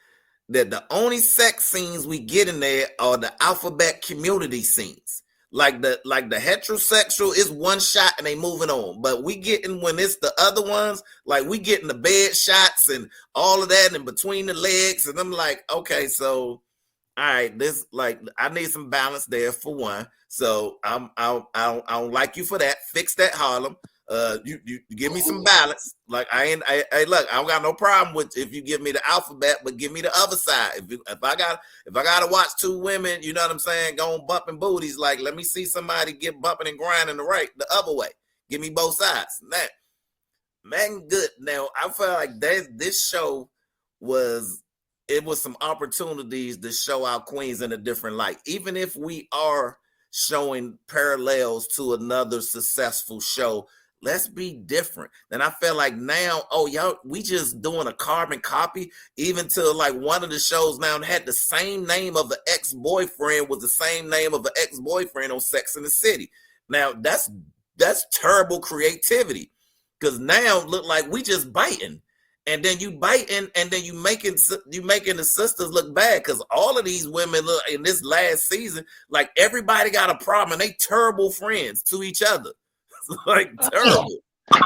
that the only sex scenes we get in there are the alphabet community scenes. Like the heterosexual is one shot and they moving on. But we getting, when it's the other ones, like we getting the bed shots and all of that in between the legs. And I'm like, okay, so all right, this, like, I need some balance there for one. So I don't like you for that. Fix that, Harlem. You give me some balance. Like I look, I don't got no problem with if you give me the alphabet, but give me the other side. If I gotta watch two women, you know what I'm saying, going bumping booties, like let me see somebody get bumping and grinding the other way. Give me both sides. That man, good. Now I feel like this show was some opportunities to show our queens in a different light, even if we are showing parallels to another successful show. Let's be different. And I feel like now, y'all, we just doing a carbon copy, even to like one of the shows now had the same name of the ex-boyfriend was the same name of the ex-boyfriend on Sex and the City. Now that's terrible creativity because now look like we just biting. And then you biting, and then you making the sisters look bad because all of these women look in this last season like everybody got a problem and they terrible friends to each other. Like terrible.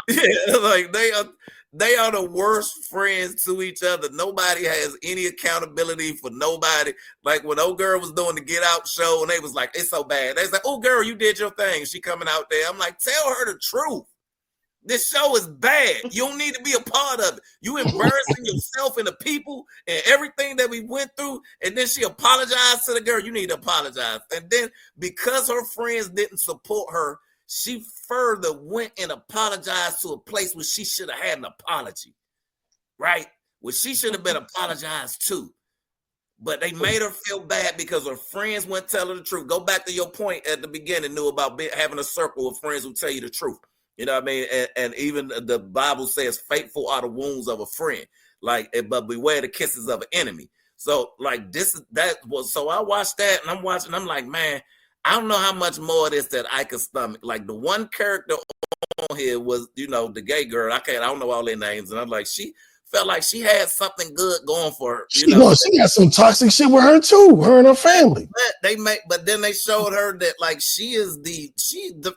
Yeah, like they are the worst friends to each other. Nobody has any accountability for nobody. Like when old girl was doing the Get Out show and they was like, it's so bad. They was like, oh girl, you did your thing. She coming out there. I'm like, tell her the truth. This show is bad. You don't need to be a part of it. You embarrassing yourself and the people and everything that we went through. And then she apologized to the girl. You need to apologize. And then because her friends didn't support her, she further went and apologized to a place where she should have had an apology, right? Where she should have been apologized to. But they made her feel bad because her friends wouldn't tell her the truth. Go back to your point at the beginning, knew about having a circle of friends who tell you the truth. You know what I mean? And even the Bible says faithful are the wounds of a friend, like, but beware the kisses of an enemy. So like so I watched that and I'm like, man, I don't know how much more of this that I could stomach. Like the one character on here was, the gay girl. I don't know all their names. And I'm like, she felt like she had something good going for her. She got some toxic shit with her too, her and her family. But then they showed her that like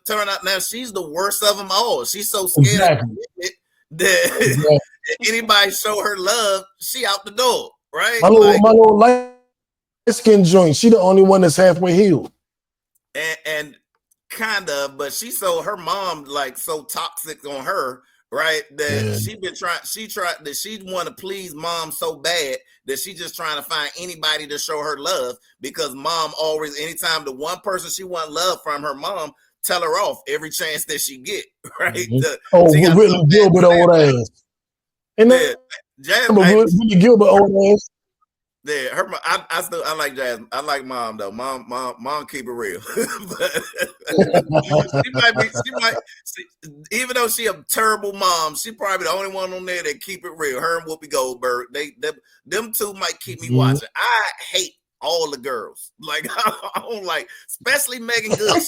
turned out now she's the worst of them all. She's so scared of it that anybody show her love, she out the door, right? My little light skin joint, she the only one that's halfway healed. And kind of, but her mom like so toxic on her, right? That she want to please mom so bad that she just trying to find anybody to show her love, because mom always, anytime the one person she want love from, her mom tell her off every chance that she get, right? Mm-hmm. Really Gilbert old ass. And really Gilbert old ass. Yeah, I like Jazz. I like mom though. Mom keep it real. But she might, even though she a terrible mom, she probably the only one on there that keep it real. Her and Whoopi Goldberg, them two might keep me watching. I hate all the girls. Like I don't like, especially Megan Good.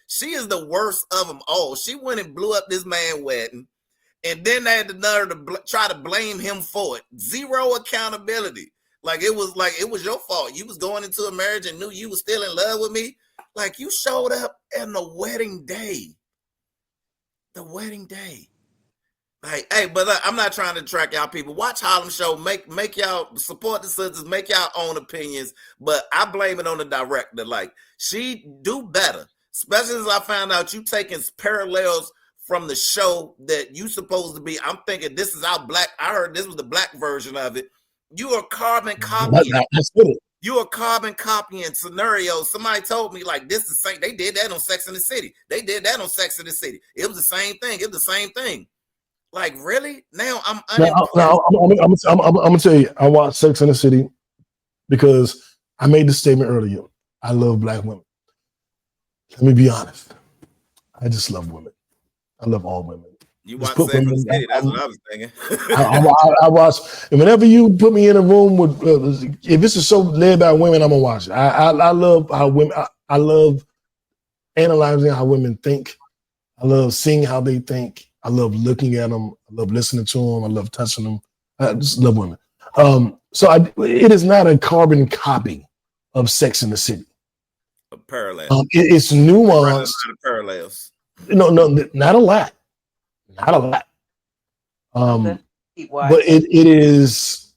She is the worst of them all. She went and blew up this man's wedding, and then they had the nerve to try to blame him for it. Zero accountability. Like it was your fault. You was going into a marriage and knew you was still in love with me. Like you showed up on the wedding day. The wedding day. Like, hey, but I'm not trying to track y'all people. Watch Harlem Show. Make y'all support the sisters. Make y'all own opinions. But I blame it on the director. Like she do better. Especially as I found out you taking parallels from the show that you supposed to be. I'm thinking this is our black. I heard this was the black version of it. You are carbon copying. You are carbon copying scenarios. Somebody told me like this is the same. They did that on Sex and the City. They did that on Sex and the City. It was the same thing. It was the same thing. Like really? Now I'm unimpressed. I'm gonna tell you. I watched Sex and the City because I made the statement earlier. I love black women. Let me be honest. I just love women. I love all women. You watch Sex and the City, that's what I was thinking. I watch, and whenever you put me in a room with, if it's a show led by women, I'm gonna watch it. I love how women. I love analyzing how women think. I love seeing how they think. I love looking at them. I love listening to them. I love touching them. I just love women. It is not a carbon copy of Sex and the City. A parallel. It's nuanced. Parallels. No, not a lot. Not a lot. But it is,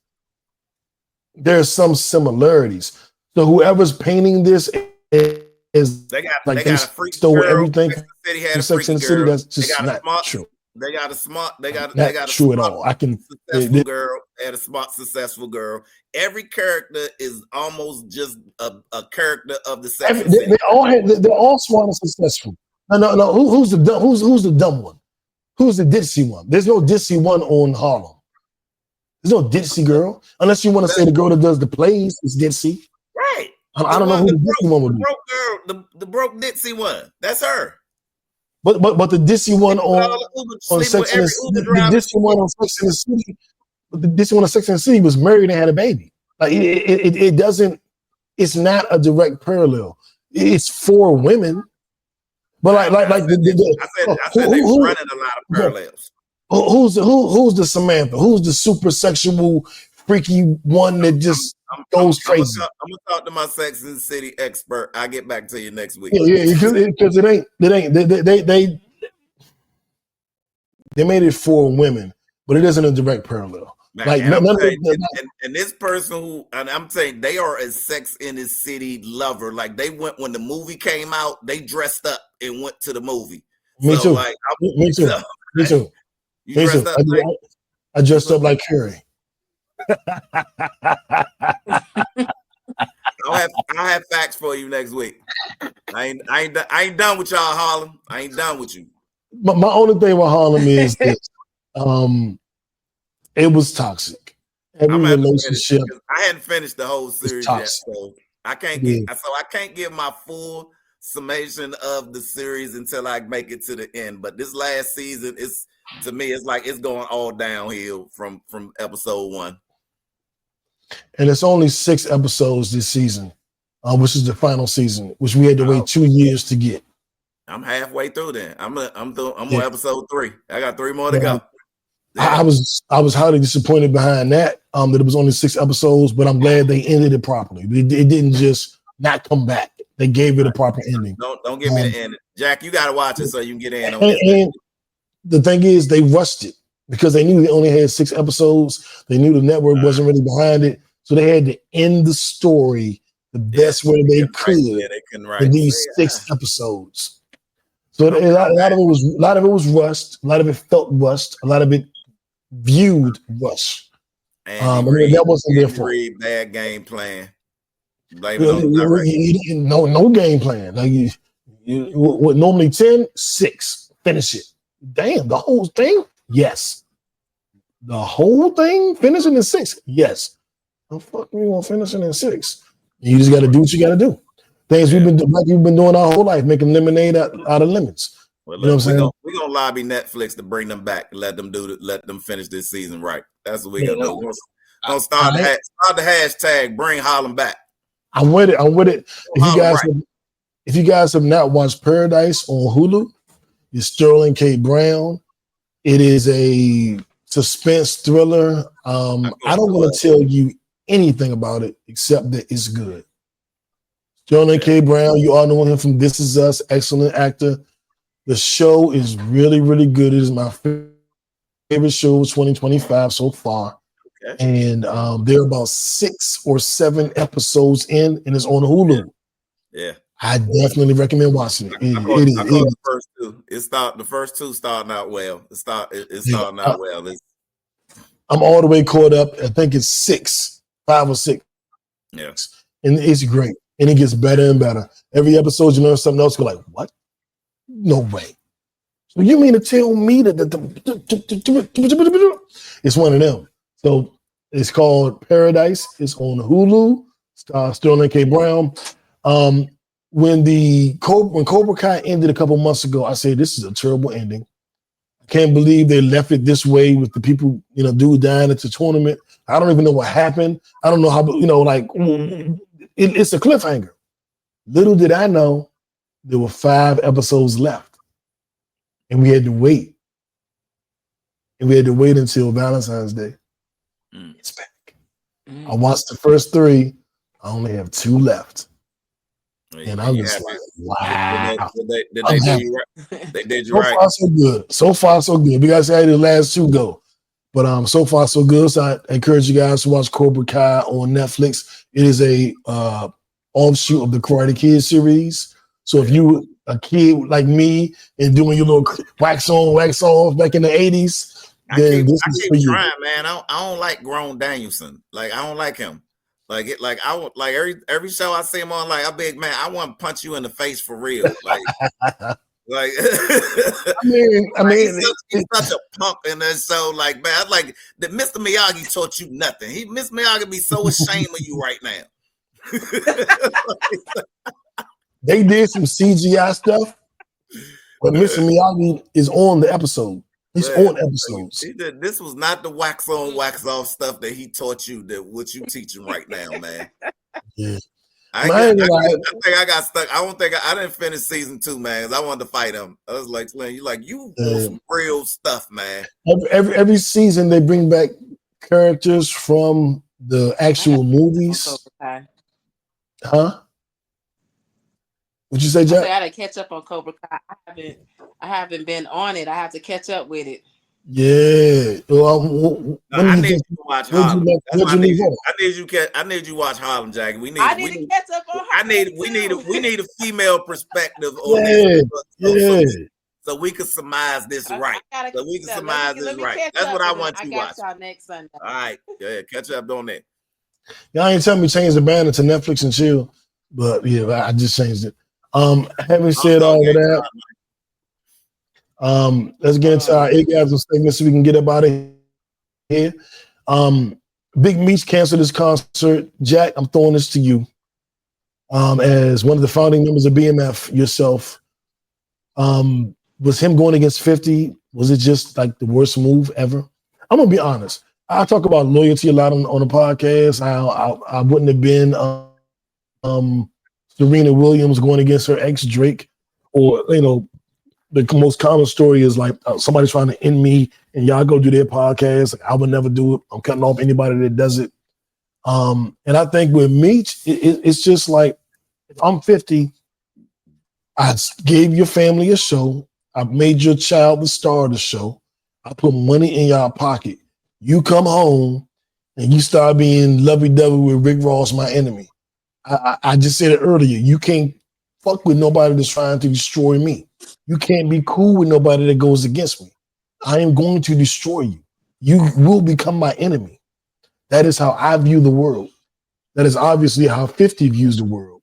there's some similarities. So whoever's painting this is they like got a freak stole girl. everything From Sex and the City. That's just not true. They got a smart. They got true at all. Successful girl and a smart, successful girl. Every character is almost just a character of the Sex and the City. They're all smart and successful. No. Who's the dumb one? Who's the ditzy one? There's no ditzy one on Harlem. There's no ditzy girl. Unless you want to say the girl that does the plays is ditzy. Right. I don't know who the ditzy one would be. Broke girl, the broke ditzy one. That's her. But the ditzy one on Sex and the City, the ditzy one on Sex and the City, but the ditzy one on Sex and the City was married and had a baby. Like it doesn't. It's not a direct parallel. It's for women. But I said they're running a lot of parallels. Who's the Samantha? Who's the super sexual, freaky one that just goes crazy? I'm gonna talk to my Sex and the City expert. I'll get back to you next week. Yeah, because it ain't. They made it for women, but it isn't a direct parallel. Man, like and this person who, and I'm saying they are a Sex in the City lover. Like they went when the movie came out, they dressed up and went to the movie. Me too. Me too. I dressed up like Carrie. I'll have facts for you next week. I ain't done with y'all, Harlem. I ain't done with you. But my only thing with Harlem is this. It was toxic. Every relationship. I hadn't finished the whole series yet, so I can't give my full summation of the series until I make it to the end. But this last season is, to me, it's like it's going all downhill from episode 1. And it's only 6 episodes this season, which is the final season, which we had to wait 2 years to get. I'm halfway through then. I'm on episode 3. I got 3 more to go. I was highly disappointed behind that. That it was only 6 episodes, but I'm glad they ended it properly. It didn't just not come back. They gave it a proper ending. Don't give me the ending, Jack. You got to watch it so you can get in on and the thing is, they rushed it because they knew they only had 6 episodes. They knew the network wasn't really behind it, so they had to end the story the best way they could in these 6 episodes. So a lot of it was rushed. A lot of it felt rushed. A lot of it viewed rushed. That wasn't their fault. Bad game plan. No game plan. Like what normally 10, 6, finish it. Damn, the whole thing? Yes. The whole thing? Finishing in 6? Yes. The fuck we gonna finish it in 6? You just gotta do what you gotta do. Things we've been doing our whole life, making lemonade out of lemons. Well, you know what I'm saying? We're gonna lobby Netflix to bring them back and let them finish this season right. That's what we're gonna do. Gonna start the hashtag bring Harlem back. I'm with it. If you guys have not watched Paradise on Hulu, it's Sterling K. Brown. It is a suspense thriller. I don't want to tell you anything about it except that it's good. Sterling K. Brown, you all know him from This Is Us, excellent actor. The show is really, really good. It is my favorite show of 2025 so far. Okay. And there are about 6 or 7 episodes in, and it's on Hulu. Yeah. I definitely recommend watching it. The first 2. The first 2 starting out well. It's starting out well. I'm all the way caught up. I think it's 5 or 6. Yeah. And it's great. And it gets better and better. Every episode you learn something else, you're like, what? No way. So you mean to tell me that it's one of them. So it's called Paradise. It's on Hulu. Sterling K. Brown. When Cobra Kai ended a couple months ago, I said, this is a terrible ending. I can't believe they left it this way with the people, dude dying at the tournament. I don't even know what happened. I don't know how, it's a cliffhanger. Little did I know there were 5 episodes left. And we had to wait. And we had to wait until Valentine's Day. It's back. I watched the first 3. I only have 2 left. And I'm just like, wow. Did they do you right? They did you right. So far, so good. We got to see how the last 2 go. But so far, so good. So I encourage you guys to watch Cobra Kai on Netflix. It is a offshoot of the Karate Kid series. So if you a kid like me and doing your little wax on, wax off back in the 80s, then this is for you. Trying, man. I don't like Grown Danielson. Like I don't like him. Every show I see him on, like, I'm big man. I want to punch you in the face for real. Like I mean, he's such a punk in this show. Like, man, like that Mr. Miyagi taught you nothing. Mr. Miyagi be so ashamed of you right now. They did some CGI stuff, but Mr. Miyagi is on the episode. He's on episodes. This was not the wax on, wax off stuff that he taught you. That what you teaching right now, man. Yeah. I think I got stuck. I didn't finish season 2, man, because I wanted to fight him. I was like, you some real stuff, man. Every season they bring back characters from the actual movies. Huh? What'd you say, Jack? I gotta catch up on Cobra Kai. I haven't been on it. I have to catch up with it. Yeah. Well, I need you to watch Harlem. I need you to watch Harlem, Jack. We need to catch up on Harlem. We need a female perspective on this. So we can surmise this right. That's what I want you to watch. Y'all next Sunday. All right. Yeah, catch up on that. Y'all ain't telling me change the banner to Netflix and chill. But yeah, I just changed it. Having said all of that, let's get into our orgasm segment so we can get up out of here. Big Meech canceled his concert. Jack, I'm throwing this to you. As one of the founding members of BMF yourself, was him going against 50, was it just like the worst move ever? I'm gonna be honest. I talk about loyalty a lot on the podcast. I wouldn't have been Serena Williams going against her ex Drake, or the most common story is like somebody trying to end me and y'all go do their podcast. Like, I would never do it. I'm cutting off anybody that does it. And I think with Meech, it's just like, if I'm 50, I gave your family a show. I made your child the star of the show. I put money in y'all pocket. You come home and you start being lovey-dovey with Rick Ross, my enemy. I just said it earlier. You can't fuck with nobody that's trying to destroy me. You can't be cool with nobody that goes against me. I am going to destroy you. You will become my enemy. That is how I view the world. That is obviously how 50 views the world.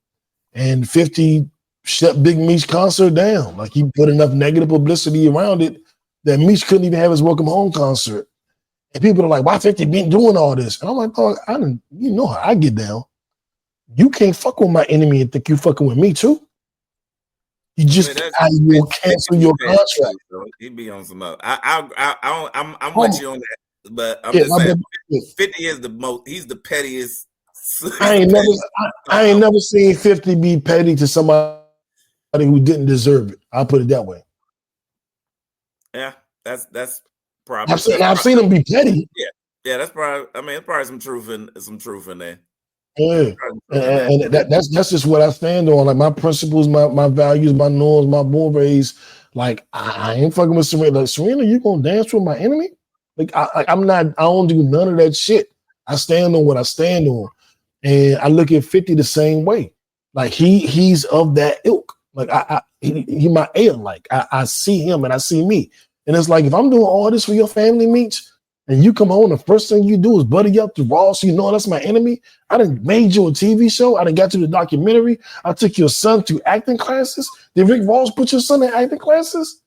And 50 shut Big Meech concert down. Like, he put enough negative publicity around it that Meech couldn't even have his welcome home concert. And people are like, why 50 been doing all this? And I'm like, dog, you know how I get down. You can't fuck with my enemy and think you fucking with me too. You just will cancel your contract. He'd be on some other. I'm with you on that, but I'm just saying 50 is the most. He's the pettiest. I ain't never seen 50 be petty to somebody who didn't deserve it. I'll put it that way. Yeah, that's probably. I've seen him be petty. Yeah, that's probably. I mean, there's probably some truth in there. Yeah, and that's just what I stand on. Like, my principles, my values, my norms, my mores. Like, I ain't fucking with Serena. Like, Serena, you gonna dance with my enemy? Like, I'm not. I don't do none of that shit. I stand on what I stand on, and I look at 50 the same way. Like, he's of that ilk. Like, he my ale. Like, I see him and I see me, and it's like, if I'm doing all this for your family, Meech, and you come home, the first thing you do is buddy up to Ross. You know that's my enemy. I done made you a TV show. I done got you the documentary. I took your son to acting classes. Did Rick Ross put your son in acting classes?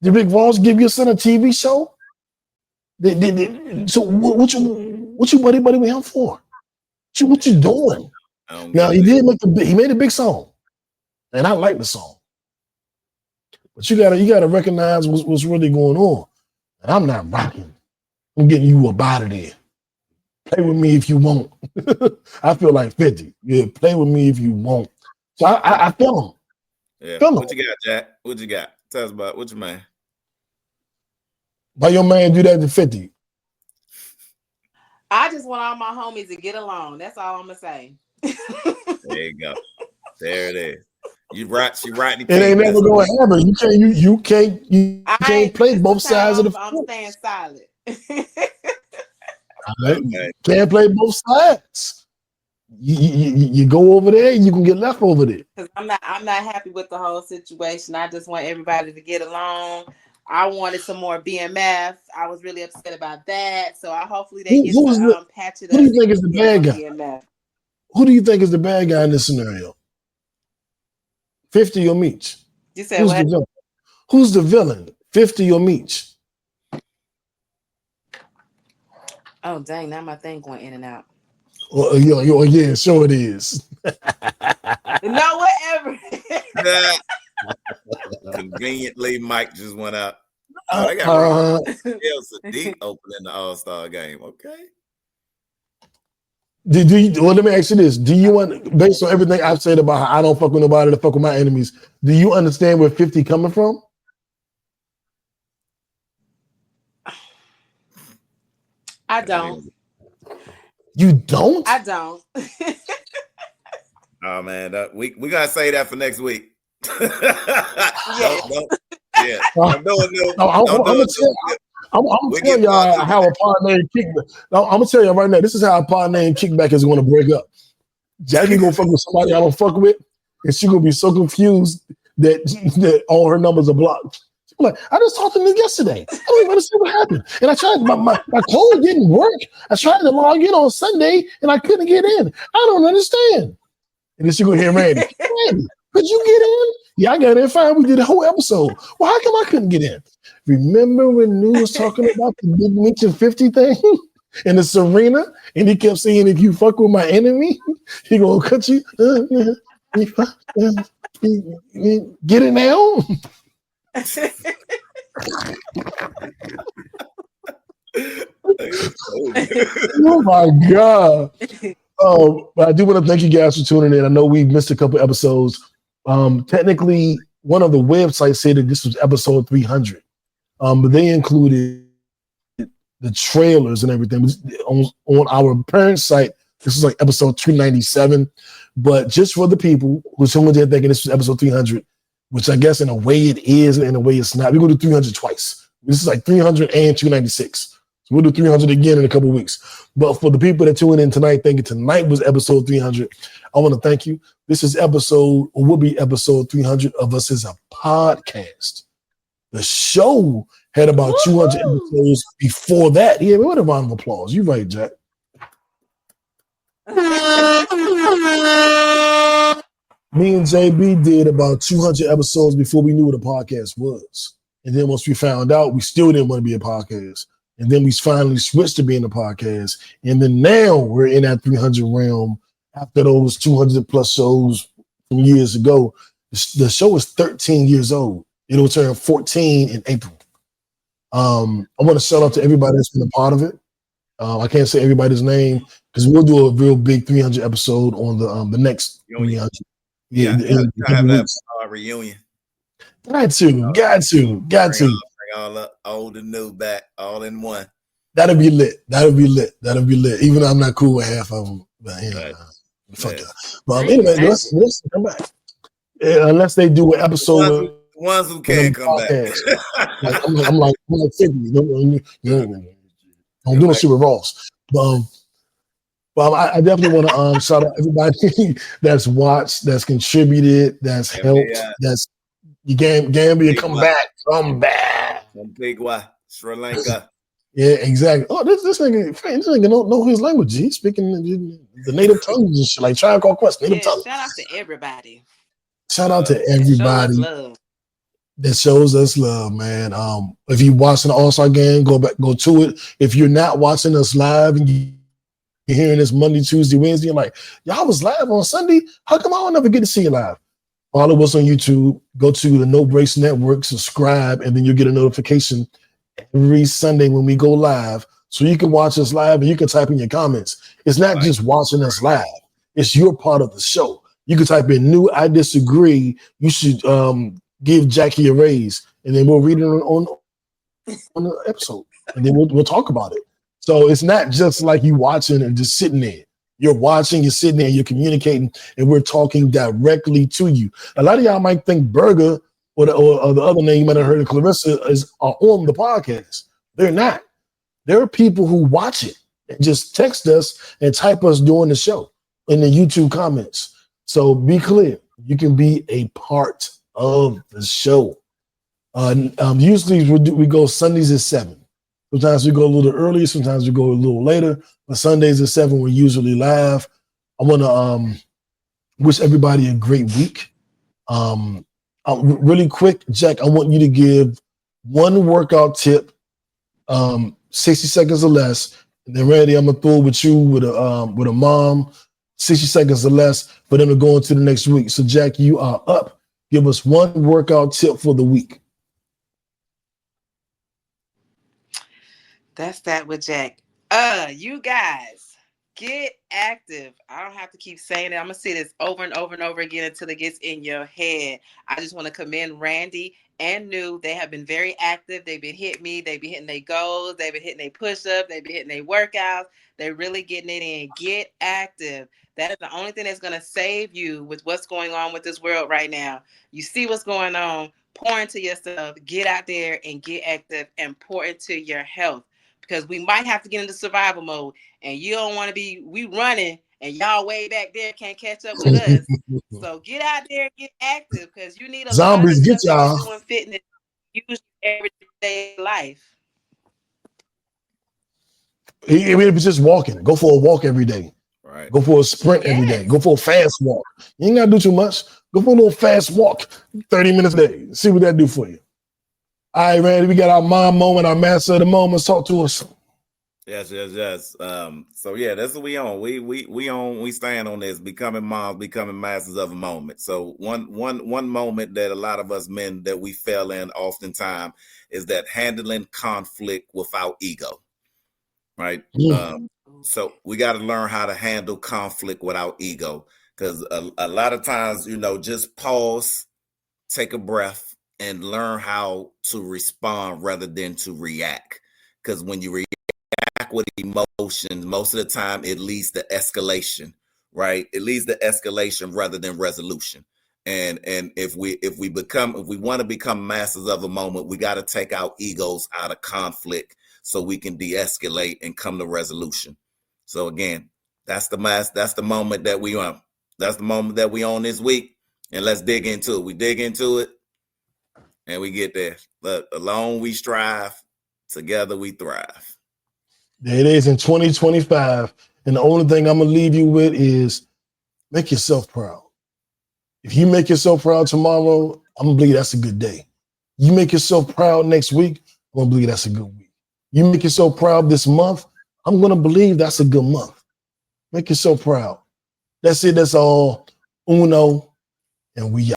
Did Rick Ross give your son a TV show? So what you buddy with him for? What you doing? Now, he made a big song, and I like the song. But you gotta recognize what's really going on. And I'm not rocking. I'm getting you up out of there. Play with me if you want. I feel like 50. Yeah, play with me if you want. So I feel him. Yeah. What you got, Jack? What you got? Tell us about what you man. Why your man do that to 50? I just want all my homies to get along. That's all I'm gonna say. There you go. There it is. She right. It ain't never gonna happen. You can't play both sides of the I'm staying silent. Right. Can't play both sides. You go over there, you can get left over there. Because I'm not happy with the whole situation. I just want everybody to get along. I wanted some more BMF. I was really upset about that. So hopefully they get to patch it up. Who do you think is the bad guy? BMF. Who do you think is the bad guy in this scenario? 50 or Meech? You said what? Who's the villain? 50 or Meech? Oh, dang. Now my thing going in and out. Yeah, sure it is. No, whatever. Conveniently, Mike just went out. Oh, they got Sadiq opening the Allstar game. Okay. Let me ask you this. Do you want, based on everything I've said about how I don't fuck with nobody to fuck with my enemies, do you understand where 50 coming from? I don't. You don't? I don't. Oh man, we gotta say that for next week. Yeah. I'm gonna tell y'all how a Pod Named Kickback. I'm gonna tell you right now. This is how a Pod Named Kickback is gonna break up. Jackie gonna fuck with somebody I don't fuck with, and she gonna be so confused that all her numbers are blocked. Like, I just talked to them yesterday. I don't even understand what happened. And I tried, my code didn't work. I tried to log in on Sunday and I couldn't get in. I don't understand. And then she go hear Randy. Randy, could you get in? Yeah, I got in fine. We did a whole episode. Well, how come I couldn't get in? Remember when New was talking about the Big Meech and 50 thing in the Serena? And he kept saying, if you fuck with my enemy, he gonna cut you. Get it now? Oh my God. But I do want to thank you guys for tuning in. I know we missed a couple episodes. Technically, one of the websites said that this was episode 300, but they included the trailers and everything. On our parent site, this is like episode 297. But just for the people who someone there thinking this was episode 300, which I guess in a way it is and in a way it's not. We're going to do 300 twice. This is like 300 and 296. So we'll do 300 again in a couple of weeks. But for the people that tune in tonight thinking tonight was episode 300, I want to thank you. This is episode, or will be episode 300 of us as a podcast. The show had about 200 episodes before that. Yeah, what a round of applause. You're right, Jack. Me and JB did about 200 episodes before we knew what a podcast was. And then once we found out, we still didn't want to be a podcast. And then we finally switched to being a podcast. And then now we're in that 300 realm after those 200 plus shows from years ago. The show is 13 years old. It'll turn 14 in April. I want to shout out to everybody that's been a part of it. I can't say everybody's name because we'll do a real big 300 episode on the next 300. Yeah, have that reunion. Got to. Bring all the old and new back, all in one. That'll be lit. Even though I'm not cool with half of them, but fuck it. But anyway, let's come back. Unless they do an episode. The ones who can come back. I'm like 50. Don't do no Super Rolls. But I definitely want to shout out everybody that's watched, that's contributed, that's helped, that's Gambia, come back. Antigua, Sri Lanka. Yeah, exactly. Oh, this nigga know his language. He's speaking the native tongues and shit, like Tribe Called Quest, native tongue. Shout out to everybody. Shout out to everybody that shows us love, man. If you watching the Allstar game, go to it. If you're not watching us live and you're hearing this Monday, Tuesday, Wednesday, I'm like, y'all was live on Sunday. How come I don't never get to see you live? Follow us on YouTube. Go to the No Breaks Network, subscribe, and then you'll get a notification every Sunday when we go live, so you can watch us live and you can type in your comments. It's not just watching us live; it's your part of the show. You can type in "new," "I disagree." You should give Jackie a raise, and then we'll read it on the episode, and then we'll talk about it. So it's not just like you watching and just sitting there. You're watching, you're sitting there, you're communicating, and we're talking directly to you. A lot of y'all might think Burger or the other name you might have heard of, Clarissa, are on the podcast. They're not. There are people who watch it and just text us and type us during the show in the YouTube comments. So be clear, you can be a part of the show. Usually we go Sundays at 7. Sometimes we go a little earlier, sometimes we go a little later. But Sundays at 7, we're usually live. I want to wish everybody a great week. Really quick, Jack, I want you to give one workout tip, 60 seconds or less. And then Randy, I'm gonna throw with you with a mom, 60 seconds or less for them to go into the next week. So Jack, you are up. Give us one workout tip for the week. That's that with Jack. You guys, get active. I don't have to keep saying it. I'm gonna say this over and over and over again until it gets in your head. I just want to commend Randy and New. They have been very active. They've been hitting me. They've been hitting their goals. They've been hitting their push-ups. They've been hitting their workouts. They're really getting it in. Get active. That is the only thing that's gonna save you with what's going on with this world right now. You see what's going on. Pour into yourself. Get out there and get active and pour into your health. Because we might have to get into survival mode, and you don't want to be, we running, and y'all way back there can't catch up with us. So get out there and get active, because you need a zombies lot of get stuff y'all. doing fitness, use everyday life. Even if it's just walking, go for a walk every day. Right. Go for a sprint every day. Go for a fast walk. You ain't gotta do too much. Go for a little fast walk, 30 minutes a day. See what that do for you. All right, Randy, we got our mom moment, our master of the moments. Talk to us. Yes. So yeah, that's what we on. We stand on this, becoming moms, becoming masters of a moment. So one moment that a lot of us men that we fell in oftentimes is that handling conflict without ego. Right. So we got to learn how to handle conflict without ego, because a lot of times, just pause, take a breath, and learn how to respond rather than to react. Because when you react, with emotions, most of the time it leads to escalation, right? It leads to escalation rather than resolution. And if we want to become masters of a moment, we got to take our egos out of conflict so we can de-escalate and come to resolution. So again, that's the moment that we on. That's the moment that we on this week. And let's dig into it. We dig into it and we get there. But alone we strive, together we thrive. There it is in 2025. And the only thing I'm going to leave you with is make yourself proud. If you make yourself proud tomorrow, I'm going to believe that's a good day. You make yourself proud next week, I'm going to believe that's a good week. You make yourself proud this month, I'm going to believe that's a good month. Make yourself proud. That's it. That's all. Uno. And we out.